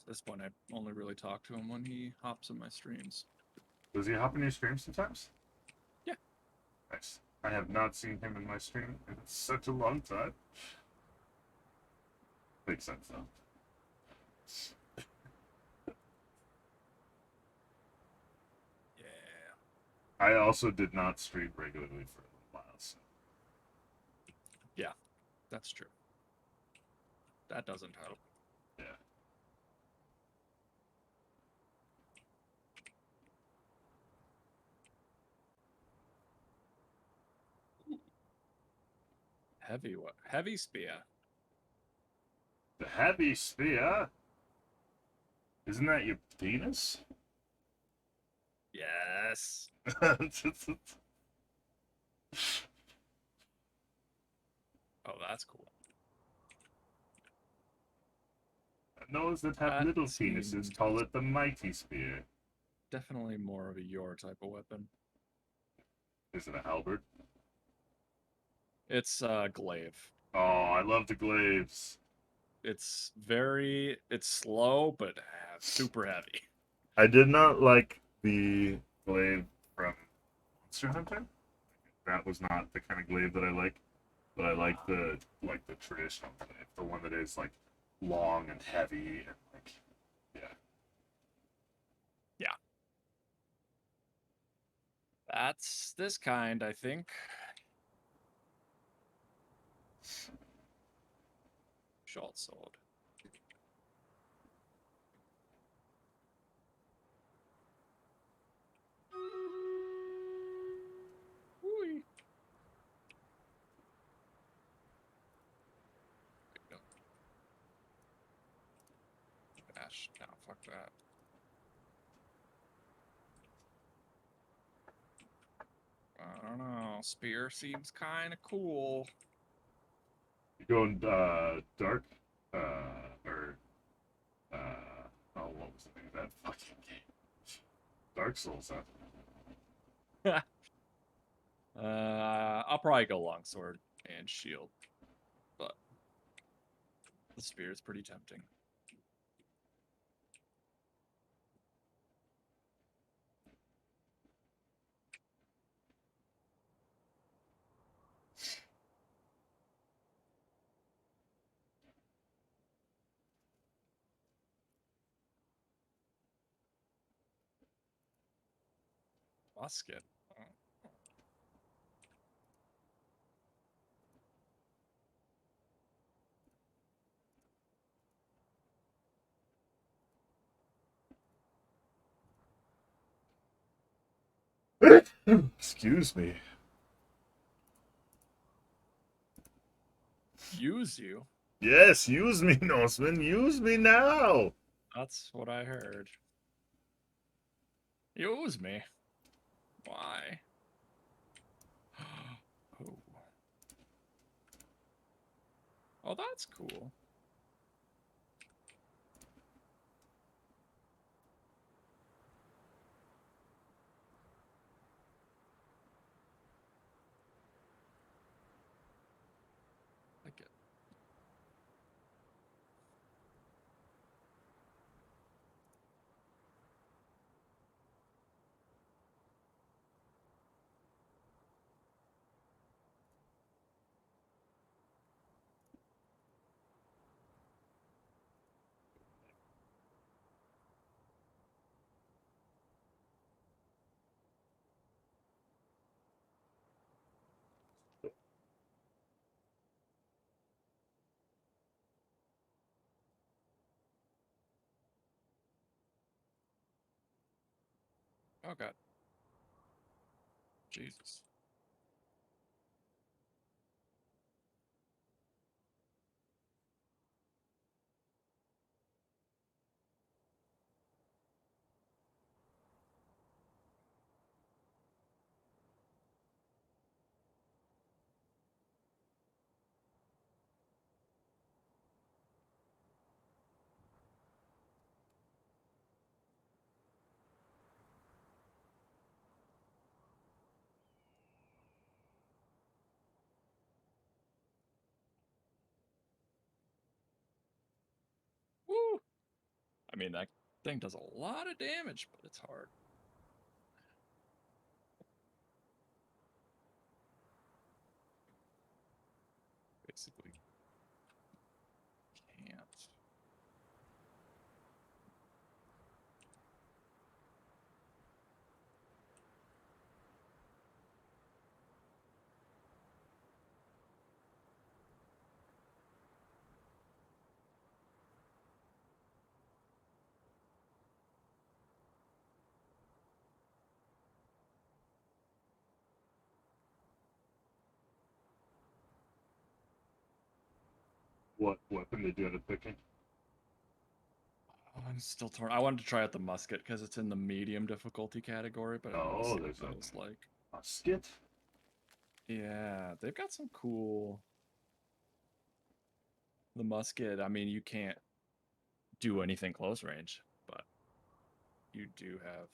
At this point, I only really talk to him when he hops in my streams. Does he hop in your stream sometimes? Yeah. Nice. I have not seen him in my stream in such a long time. Makes sense though. Yeah. I also did not stream regularly for a little while. So. Yeah, that's true. That doesn't help. Yeah. Heavy what? Heavy spear. The heavy spear? Isn't that your penis? Yes. Oh, that's cool. Those that have That little seems penises call it the mighty spear. definitely more of a your type of weapon. Is it a halberd? It's glaive. Oh, I love the glaives. It's slow, but super heavy. I did not like the glaive from Monster Hunter. That was not the kind of glaive that I like. But I like the traditional glaive, the one that is like long and heavy and like yeah. Yeah. That's this kind, I think. Short sword. Whee. No. Dash. No, fuck that. I don't know. Spear seems kind of cool. You going dark? Or oh, what was the name of that fucking game? Dark Souls, huh? I'll probably go longsword and shield, but the spear is pretty tempting. Musket. Oh. Excuse me. Use you? Yes, use me, Norseman. Use me now. That's what I heard. Use me. Why? Oh. Oh, that's cool. Like it. Oh god. Jesus. Woo! I mean, that thing does a lot of damage, but it's hard. Basically, can't. What weapon did you end up picking? Oh, I'm still torn. I wanted to try out the musket because it's in the medium difficulty category, but I wanted to Oh, see there's what a that was like. musket. Yeah, they've got some cool. The musket, I mean, you can't do anything close range, but you do have.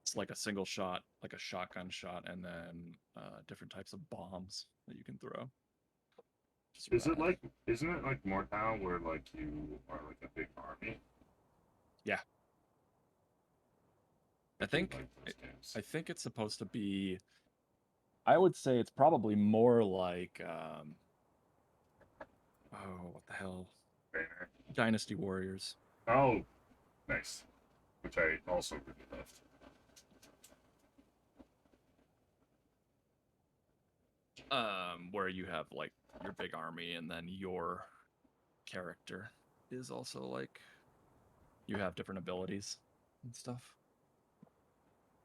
It's like a single shot, like a shotgun shot, and then different types of bombs that you can throw. Just Is it rad. like? Isn't it like Mortal, where like you are like a big army? Yeah, I I do think like those games. I think it's supposed to be. I would say it's probably more like oh, what the hell? Banner. Dynasty Warriors. Oh, nice. Which I also really loved. Where you have like your big army and then your character is also like you have different abilities and stuff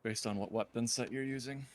based on what weapon set you're using.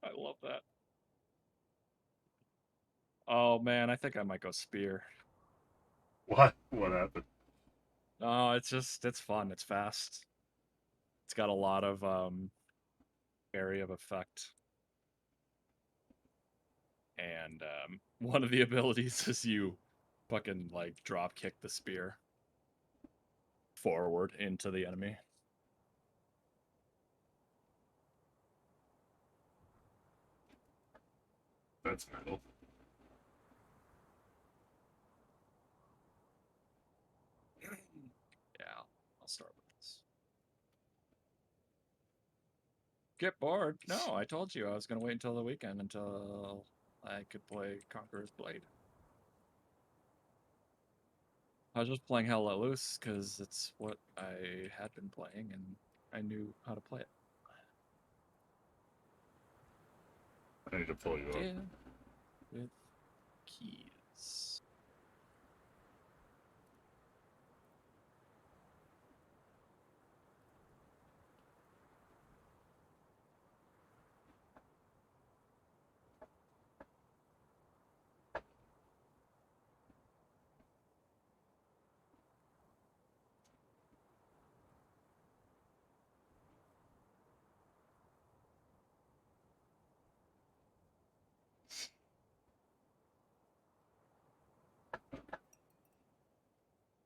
I love that. Oh man, I think I might go spear. What? What happened? Oh, it's fun. It's fast. It's got a lot of area of effect. And one of the abilities is you fucking like drop kick the spear forward into the enemy. That's metal. Yeah, I'll start with this. Get bored? No, I told you I was gonna wait until the weekend until I could play Conqueror's Blade. I was just playing Hell Let Loose because it's what I had been playing and I knew how to play it. I need to pull you up. Yeah, with keys.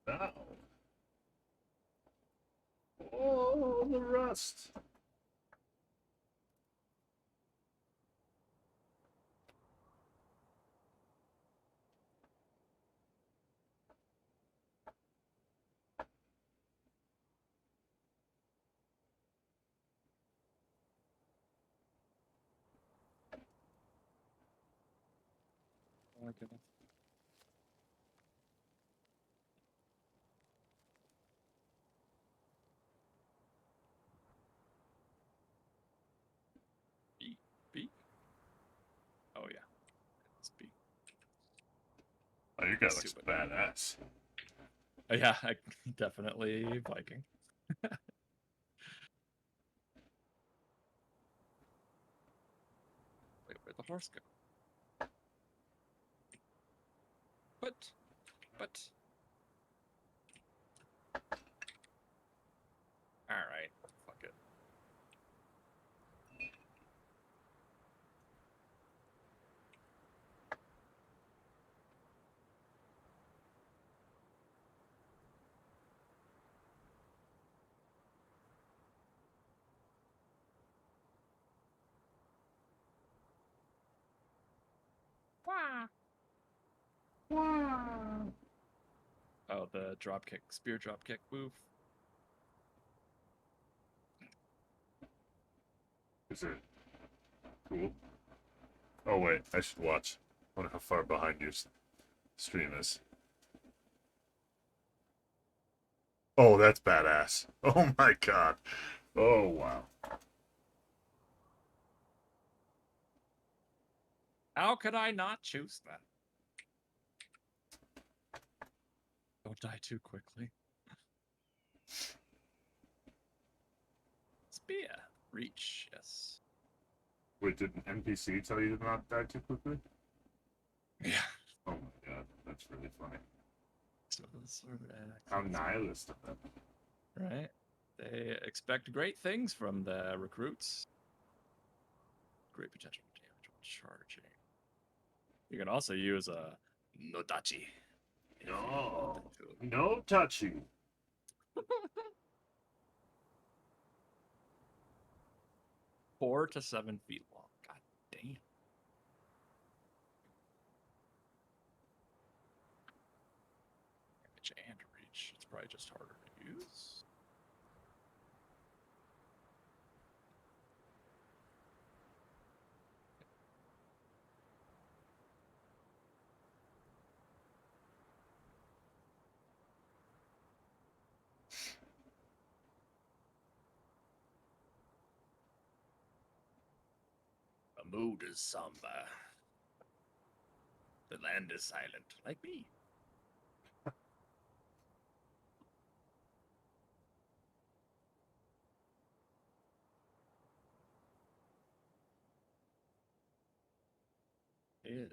Ow. Oh, the rust. Oh my goodness. B. B? Oh yeah. It's B. Oh, your guy looks Stupid. badass. Oh, yeah, definitely Viking. Wait, where'd the horse go? But. Alright, fuck it. Oh, the drop kick, spear drop kick move. Is it cool? Oh wait, I should watch. I wonder how far behind your stream is. Oh, that's badass. Oh my god. Oh wow. How could I not choose that? Don't die too quickly. Spear. Reach, yes. Wait, did an NPC tell you to not die too quickly? Yeah. Oh my god, that's really funny. So, sort of How nihilist of them. right? They expect great things from the recruits. Great potential damage while charging. You can also use a Nodachi. No, no touching. 4 to 7 feet long. God damn. Damage and reach. It's probably just harder to use. The mood is somber. The land is silent, like me. Yeah.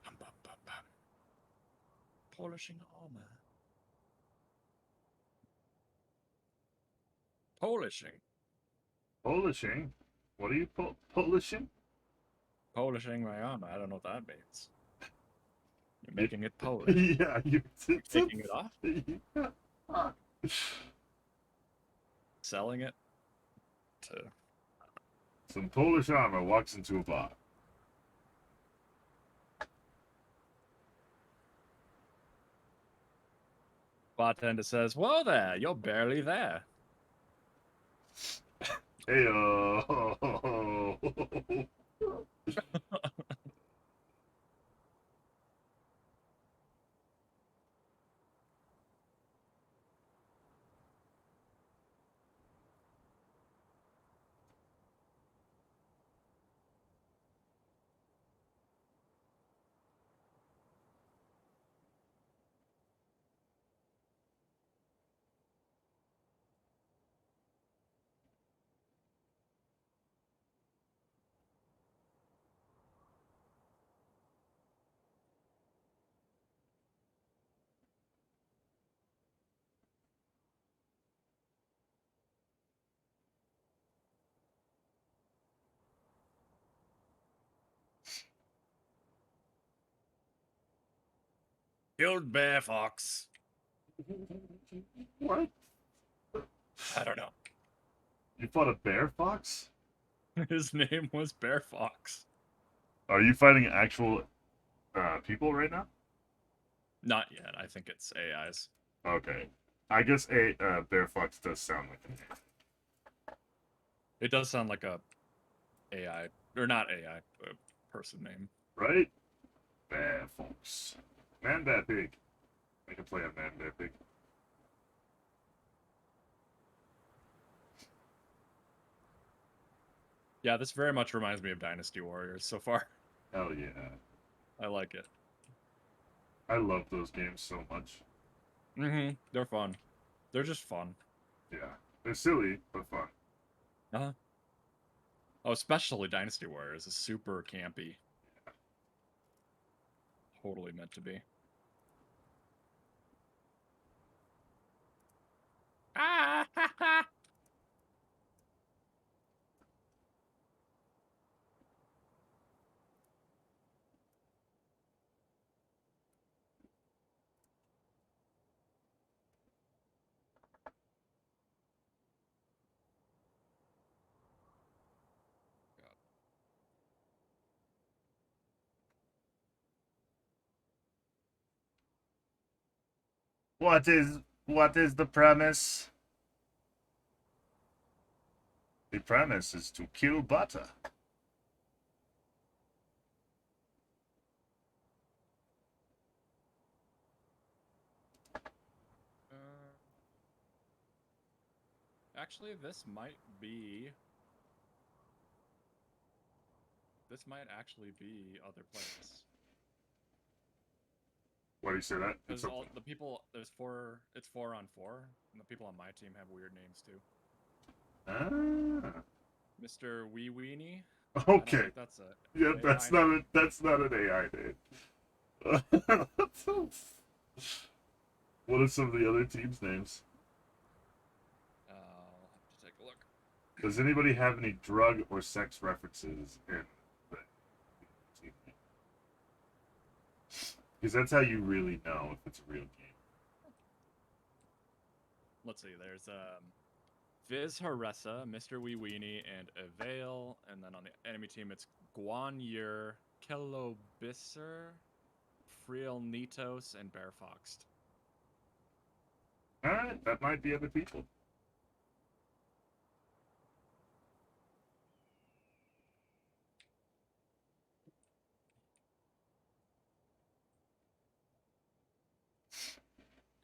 Bum, bum, bum, bum. Polishing armor. Polishing. Polishing? What are you polishing? Polishing my armor. I don't know what that means. You're making it polish. Yeah, you Taking it off? Yeah. Selling it to... Some Polish armor walks into a bar. Bartender says, "Whoa there, you're barely there." Hey, Killed Bear Fox. What? I don't know. You fought a bear fox? His name was Bear Fox. Are you fighting actual people right now? Not yet. I think it's AIs. Okay. I guess a bear fox does sound like a name. It does sound like a AI, or not AI, a person name. Right? Bear fox. Man Bat Pig. I can play a Man Bat Pig. Yeah, this very much reminds me of Dynasty Warriors so far. Hell yeah. I like it. I love those games so much. They're fun. They're just fun. Yeah. They're silly, but fun. Uh-huh. Oh, especially Dynasty Warriors is super campy. Totally meant to be. Ah! Ha, ha. What is the premise? The premise is to kill butter. Actually, this might actually be other players. Why do you say that? Because all the people, it's 4 on 4, and the people on my team have weird names too. Ah. Mr. Wee Weenie. Okay. That's a Yeah, that's not name. that's not an AI name. What are some of the other teams' names? I'll have to take a look. Does anybody have any drug or sex references in the team name? Because that's how you really know if it's a real game. Let's see. There's Viz Haressa, Mr. Wee Weenie, and Avail, and then on the enemy team it's Guanyer, Kelobisser, Friel Nitos, and Bear Foxed. Alright, that might be other people.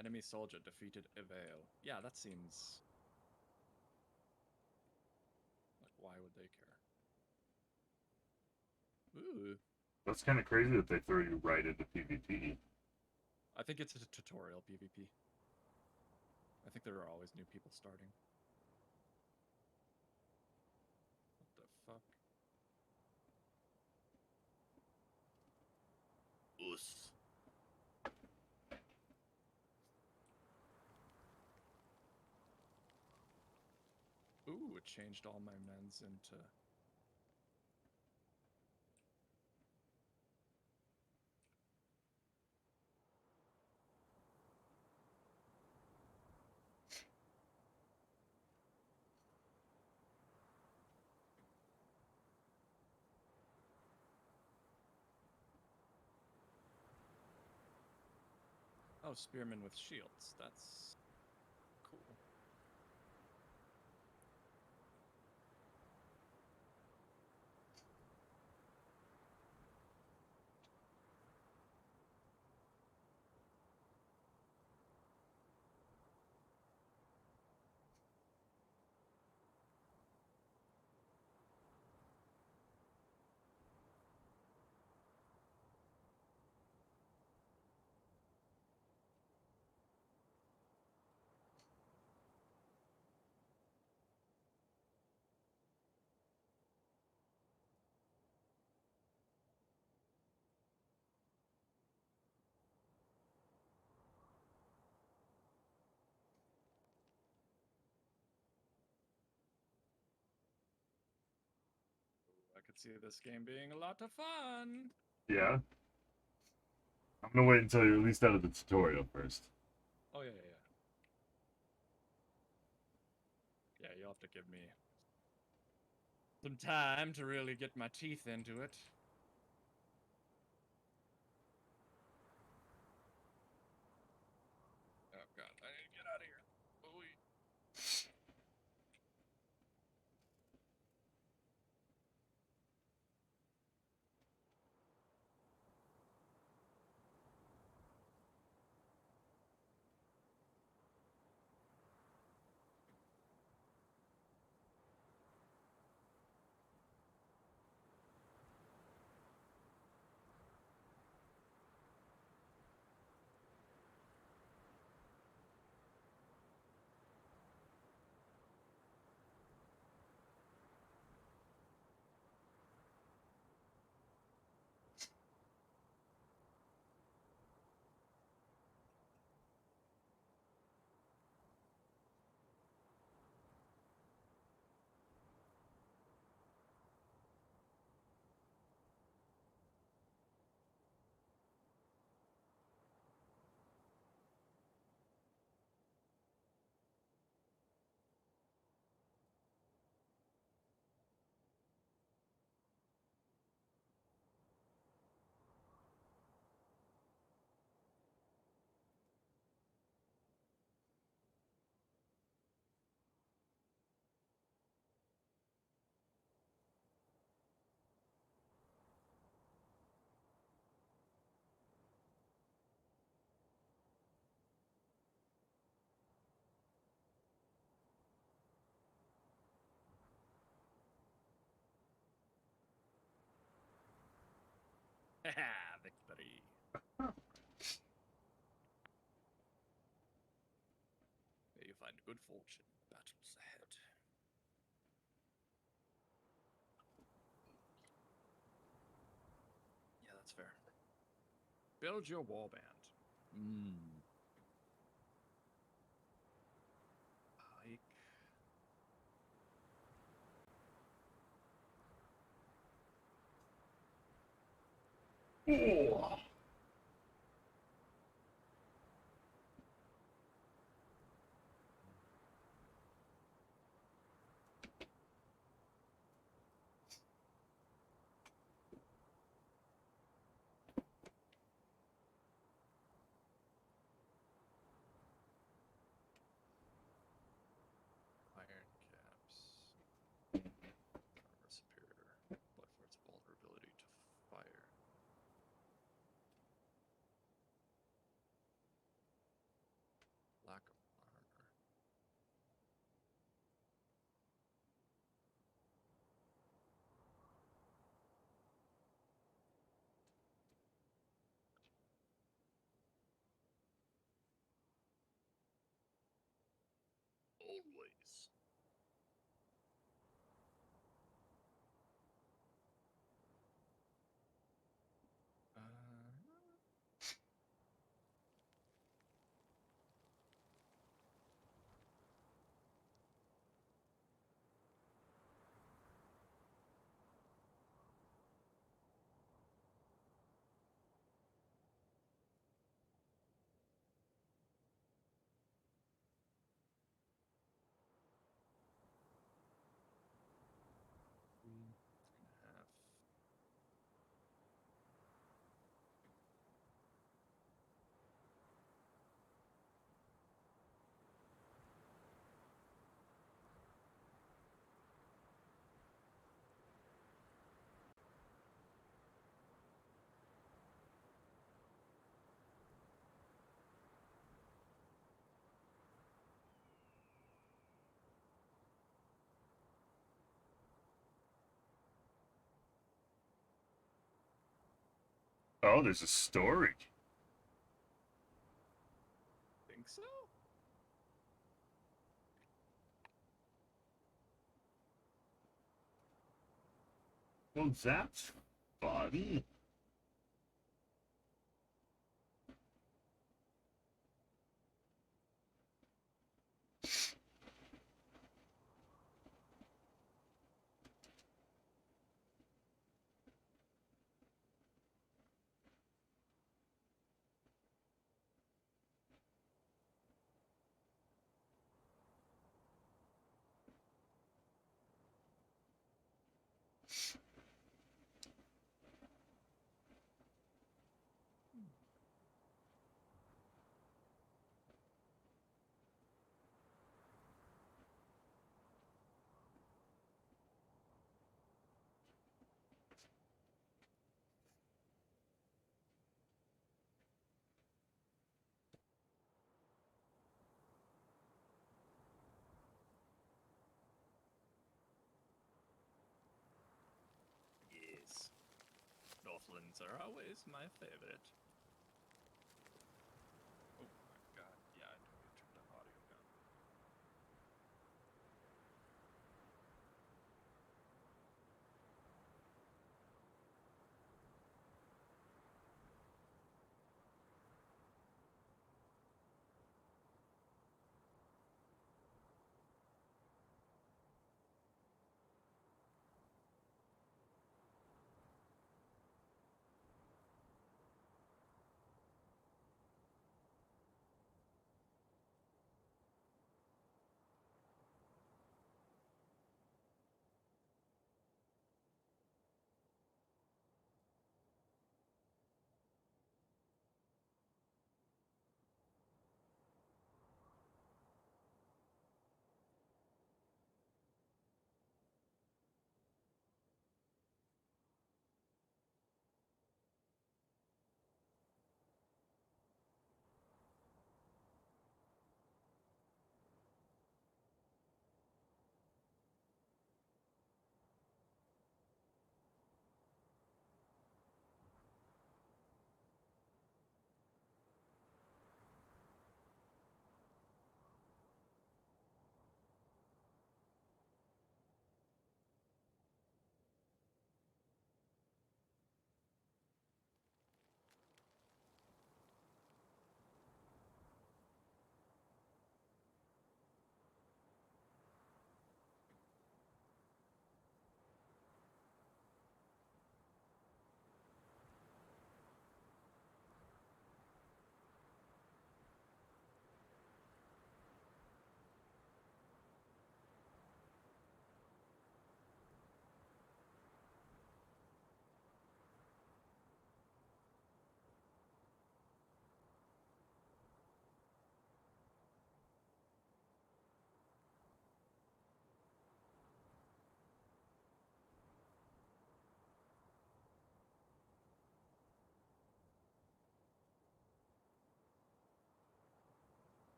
Enemy soldier defeated Avail. Yeah, that seems... like, why would they care? Ooh. That's kind of crazy that they throw you right into PvP. I think it's a tutorial PvP. I think there are always new people starting. What the fuck? Us. it changed all my men's into... Oh, spearmen with shields. That's cool. I could see this game being a lot of fun. Yeah. I'm gonna wait until you're at least out of the tutorial first. Oh, yeah. Yeah, you'll have to give me some time to really get my teeth into it. Oh, God. I need to get out of here. Ooh. Haha, victory. May you find good fortune in battles ahead. Yeah, that's fair. Build your warband. Pike. Oh. Iron caps. Armor superior, but for its vulnerability to fire. Oh, there's a story. Think so? Well, that's fun. Yes. Northlands are always my favorite. Oh my god, yeah, I do need to turn the audio down.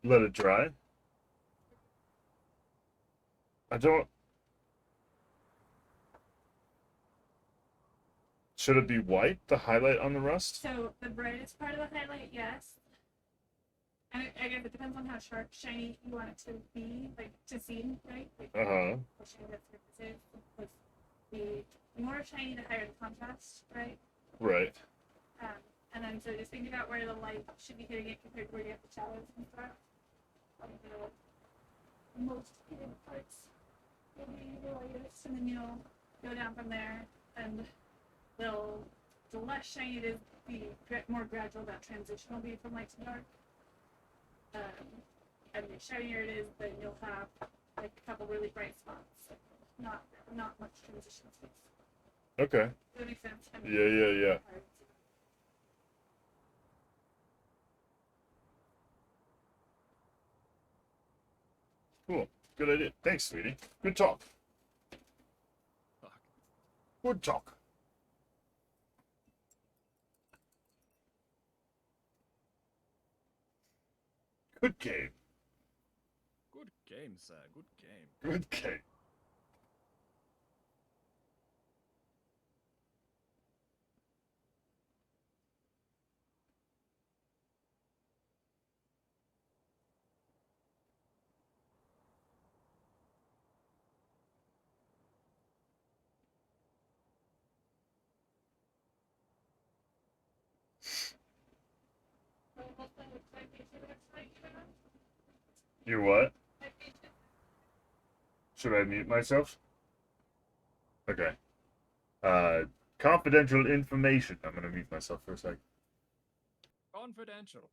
Let it dry. I don't. Should it be white, the highlight on the rust? So the brightest part of the highlight, yes. And I guess it depends on how sharp, shiny you want it to be, like to see, right? Like Uh huh. how shiny that surface is. With the more shiny, the higher the contrast, right? Right. And then so just think about where the light should be hitting it compared to where you have the shadows and stuff. The most hidden parts will be the lightest, and then you'll go down from there, and the less shiny it is, the more gradual that transition will be from light to dark. And the shinier it is, then you'll have like a couple really bright spots. not much transition space. Okay. Does that make sense? I mean, Yeah. Cool. Good idea. Thanks, sweetie. Good talk. Fuck. Good talk. Good game. Good game, sir. Good game. Good game. You what? Should I mute myself? Okay. Confidential information. I'm gonna mute myself for a sec. Confidential.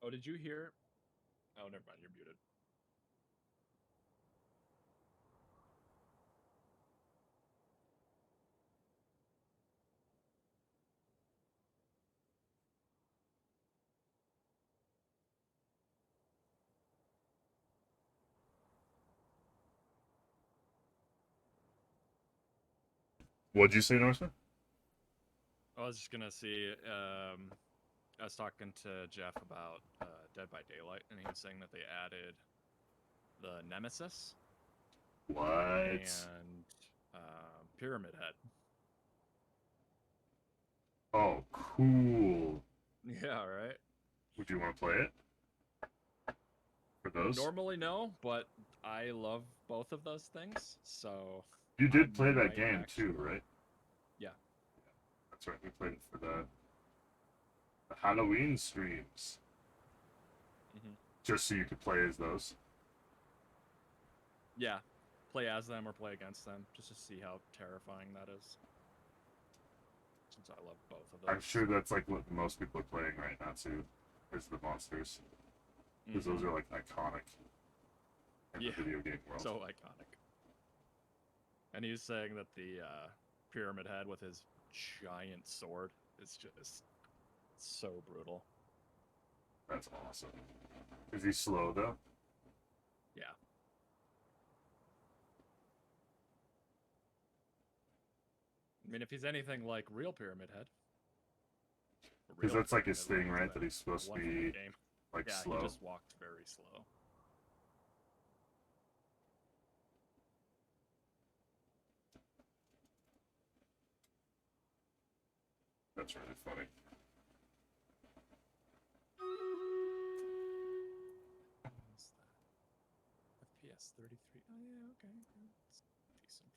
Oh, did you hear? Oh, never mind. You're muted. What'd you say, Norseman? I was just gonna see. I was talking to Jeff about Dead by Daylight, and he was saying that they added the Nemesis What? and Pyramid Head. Oh, cool. Yeah, right. Would you want to play it? For those? Normally no, but I love both of those things, so You did I play that might game actually- too, right? Yeah. That's right. We played it for the Halloween streams. Mhm. Just so you could play as those. Yeah, play as them or play against them, just to see how terrifying that is. Since I love both of those. I'm sure that's like what most people are playing right now too, is the monsters. Because those Mhm. are like iconic in Yeah, the video game world. so iconic. And he's saying that the Pyramid Head with his giant sword is just so brutal. That's awesome. Is he slow though? Yeah. I mean, if he's anything like real Pyramid Head. Because real that's like Pyramid his Head, thing, like right? the That he's supposed to one from the be game. like Yeah, slow. he just walked very slow. That's really funny. What's that? FPS 33. Oh yeah, okay. It's decent.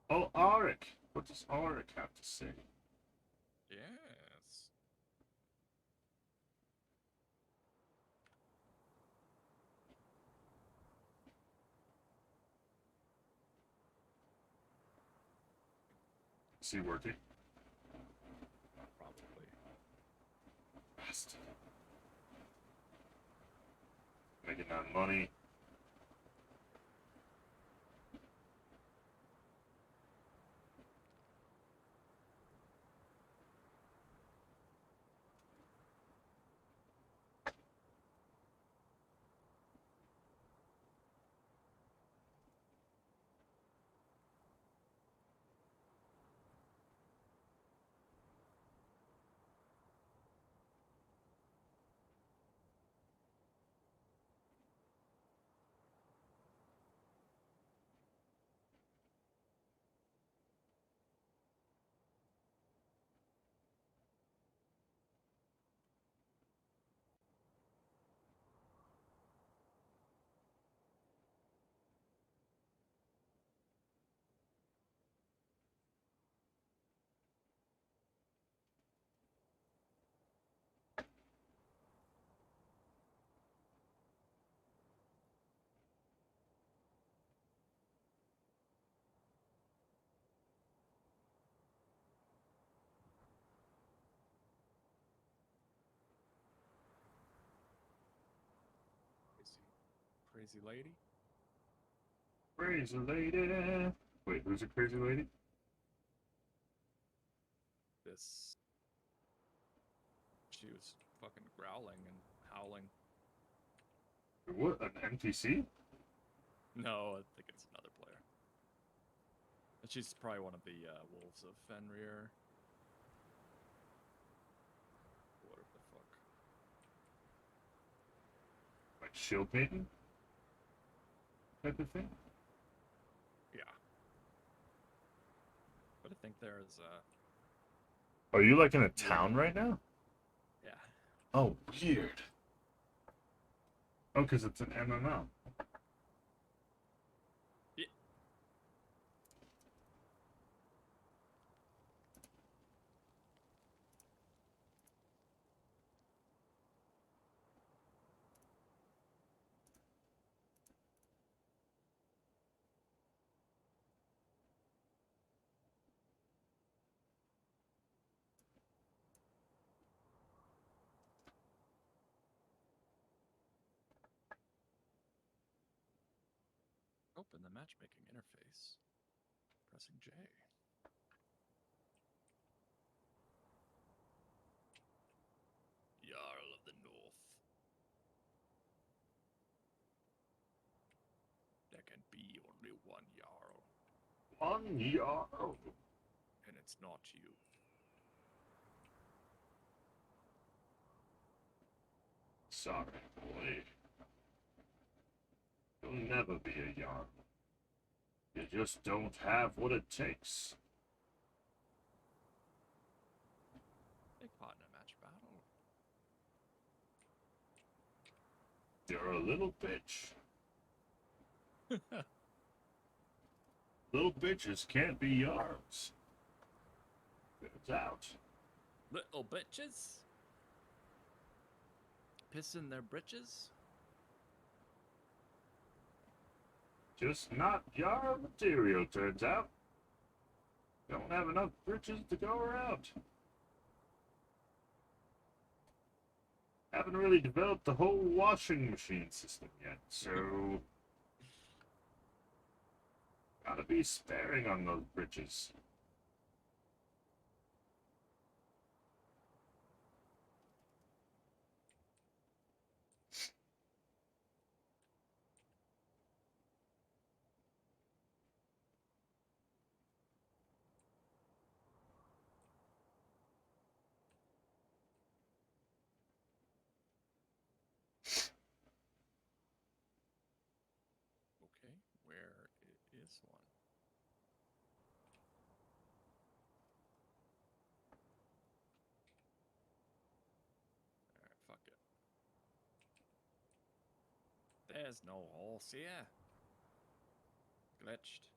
Oh, Auric! What does Auric have to say? Yes. Is he working? Probably. Bastard. Making that money. crazy lady. Crazy lady. Wait, who's a crazy lady? This. She was fucking growling and howling. What, an NPC? No, I think it's another player. And she's probably one of the wolves of Fenrir. Whatever the fuck. Like Shield Maiden? Type of thing? Yeah. But I think there's Are you like in a town right now? yeah. Oh, weird. Oh, because it's an MMO. Yeah. Open the matchmaking interface. Pressing J. Jarl of the North. There can be only one Jarl, One Jarl. and it's not you. Sorry, boy. You'll never be a Jarl. You just don't have what it takes. Take part in a match battle. You're a little bitch. Little bitches can't be Jarls. It's out. Little bitches. Pissing their britches. Just not Jarl material, turns out. Don't have enough britches to go around. Haven't really developed the whole washing machine system yet, so gotta be sparing on those britches. Okay, where is one? Alright, fuck it. There's no horse here. Glitched.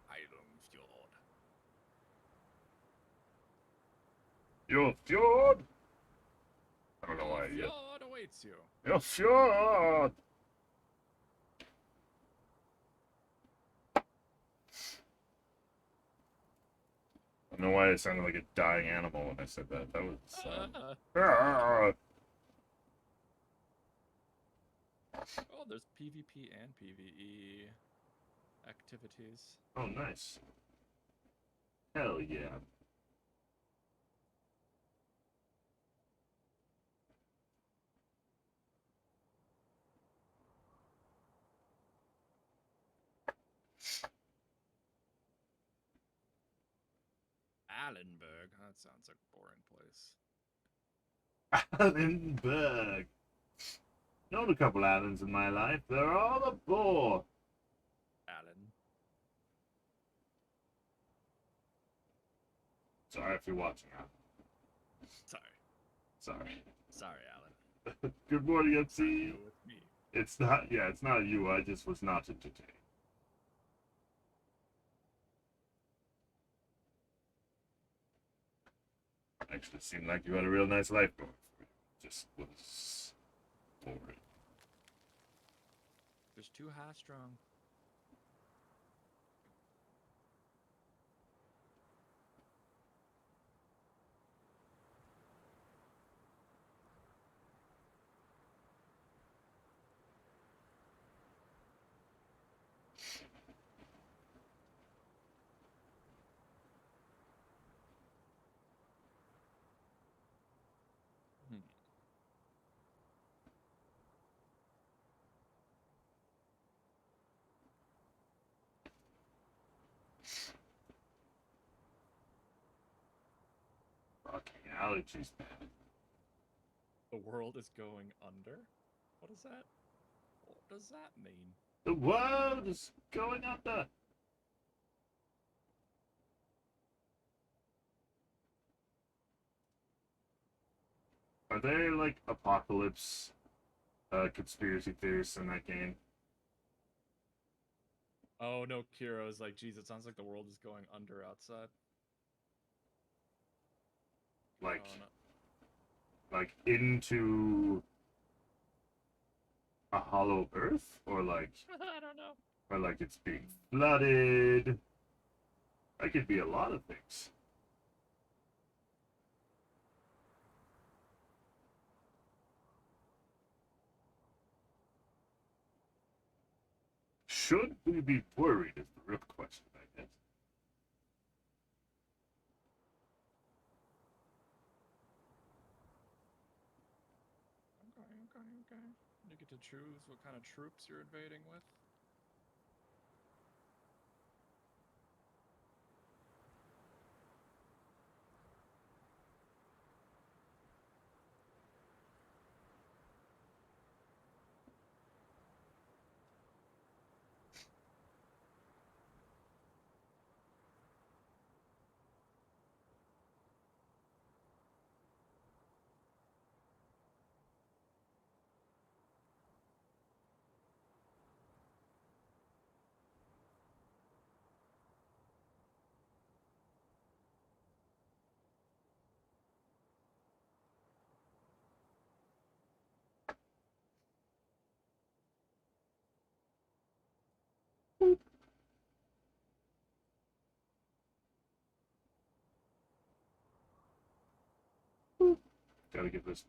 Iron Fjord. Your fjord? I don't know why yet. Fjord awaits you. Your fjord! I don't know why it sounded like a dying animal when I said that. That was. Ah. Oh, there's PvP and PvE activities. Oh, nice. Hell yeah. Allenberg. That sounds like a boring place. Allenberg. Known a couple Allens in my life. They're all a bore. Allen. Sorry if you're watching that. Sorry. Sorry. Sorry, Alan. Good morning, You MC. with me. It's not, yeah, it's not you. I just was not entertained. Actually, seemed like you had a real nice life going for you. Just was boring. There's too high strung. Hmm. Fucking allergies, man. The world is going under? What is that? What does that mean? The world is going under. Are there like apocalypse conspiracy theorists in that game? Oh no, Kiro is like, geez, it sounds like the world is going under outside. Like, Oh, no. like into a hollow earth, or like, I don't know. or like it's being flooded. That could be a lot of things. Should we be worried is the real question, I guess. Okay. You get to choose what kind of troops you're invading with. Gotta give this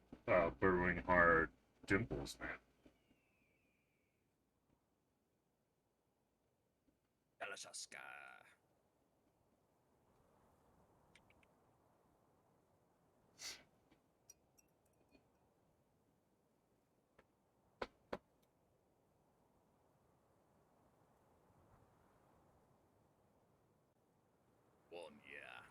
burrowing hard dimples, man. Belashaska. One, yeah.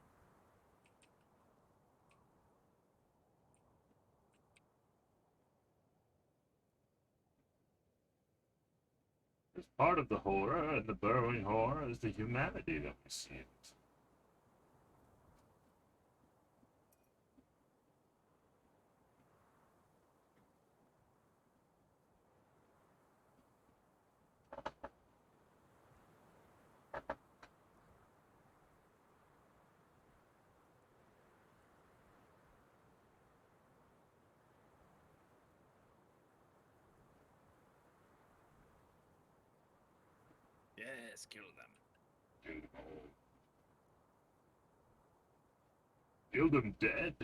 As part of the horror and the burrowing horror is the humanity that we see in it. Yes, kill them. Kill them all. Kill them dead.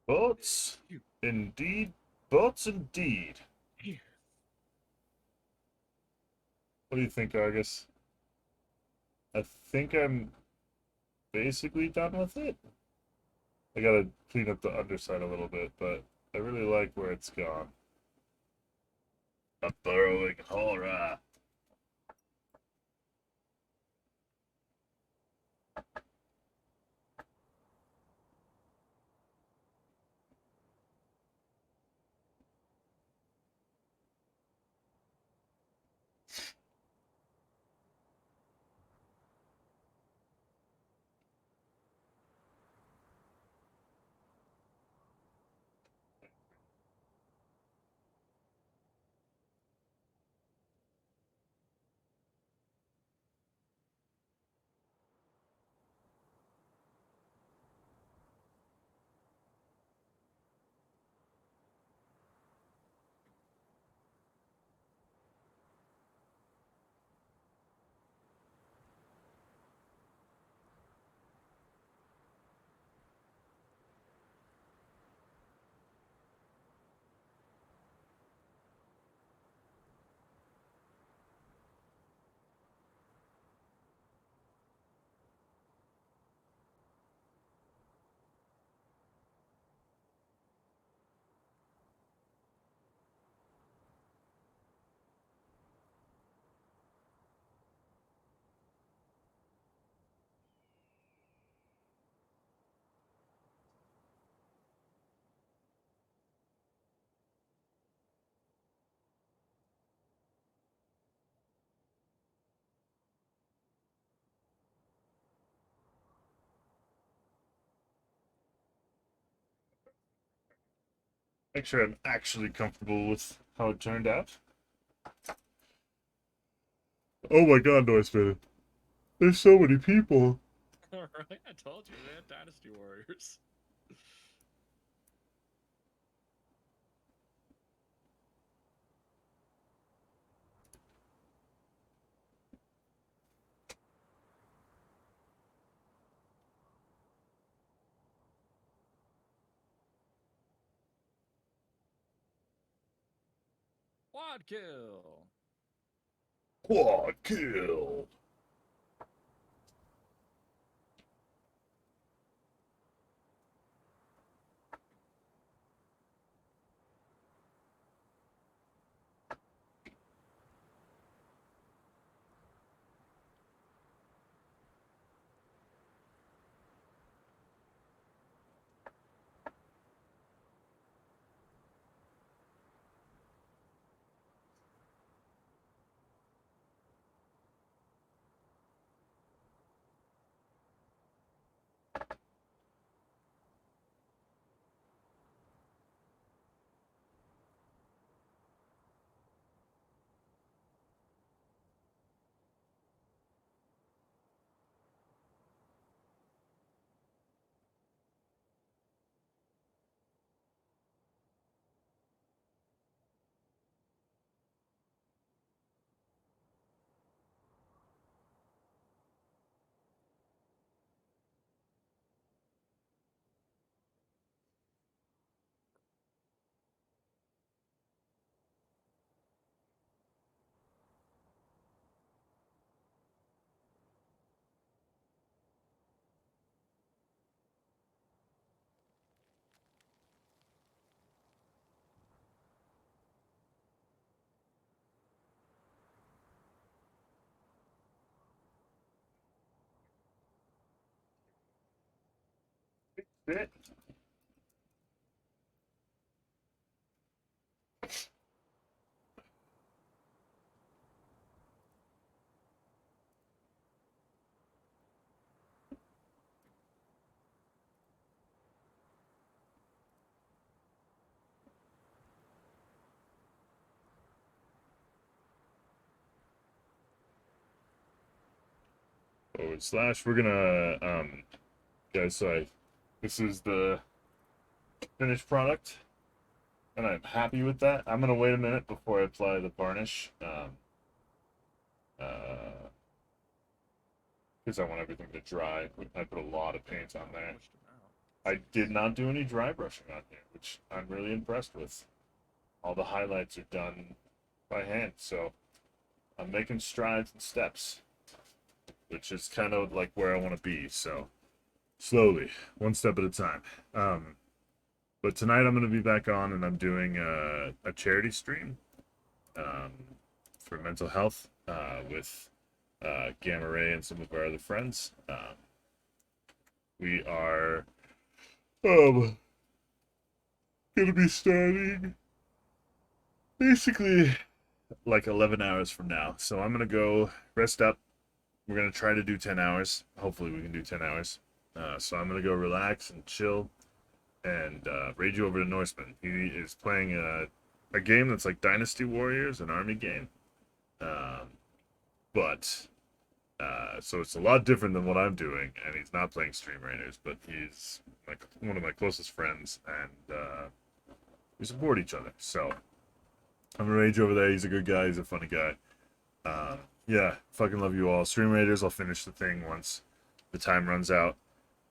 Boats, indeed. Boats, indeed. What do you think, Argus? I think I'm basically done with it. I gotta clean up the underside a little bit, but I really like where it's gone. A burrowing horror. Make sure I'm actually comfortable with how it turned out. Oh my god, Norseman. There's so many people. Alright, I told you, man. Dynasty Warriors. Quad kill. Quad kill. Bit. Slash, we're gonna guys, so this is the finished product, and I'm happy with that. I'm gonna wait a minute before I apply the varnish, because I want everything to dry. I put a lot of paint on there. Pushed him out. I did not do any dry brushing on here, which I'm really impressed with. All the highlights are done by hand, so I'm making strides and steps, which is kind of like where I want to be. So slowly, one step at a time. But tonight I'm going to be back on, and I'm doing a charity stream for mental health with Gamma Ray and some of our other friends. We are going to be starting basically like 11 hours from now. So I'm going to go rest up. We're going to try to do 10 hours. Hopefully we can do 10 hours. So I'm going to go relax and chill and raid you over to Norseman. He is playing a game that's like Dynasty Warriors, an army game. So it's a lot different than what I'm doing, and he's not playing Stream Raiders, but he's like one of my closest friends, and we support each other. So I'm gonna rage over there. He's a good guy. He's a funny guy. Yeah, fucking love you all. Stream Raiders. I'll finish the thing once the time runs out.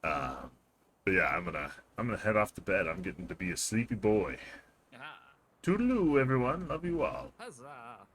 But yeah, I'm gonna head off to bed. I'm getting to be a sleepy boy. Ah, Toodaloo, everyone. Love you all. huzzah.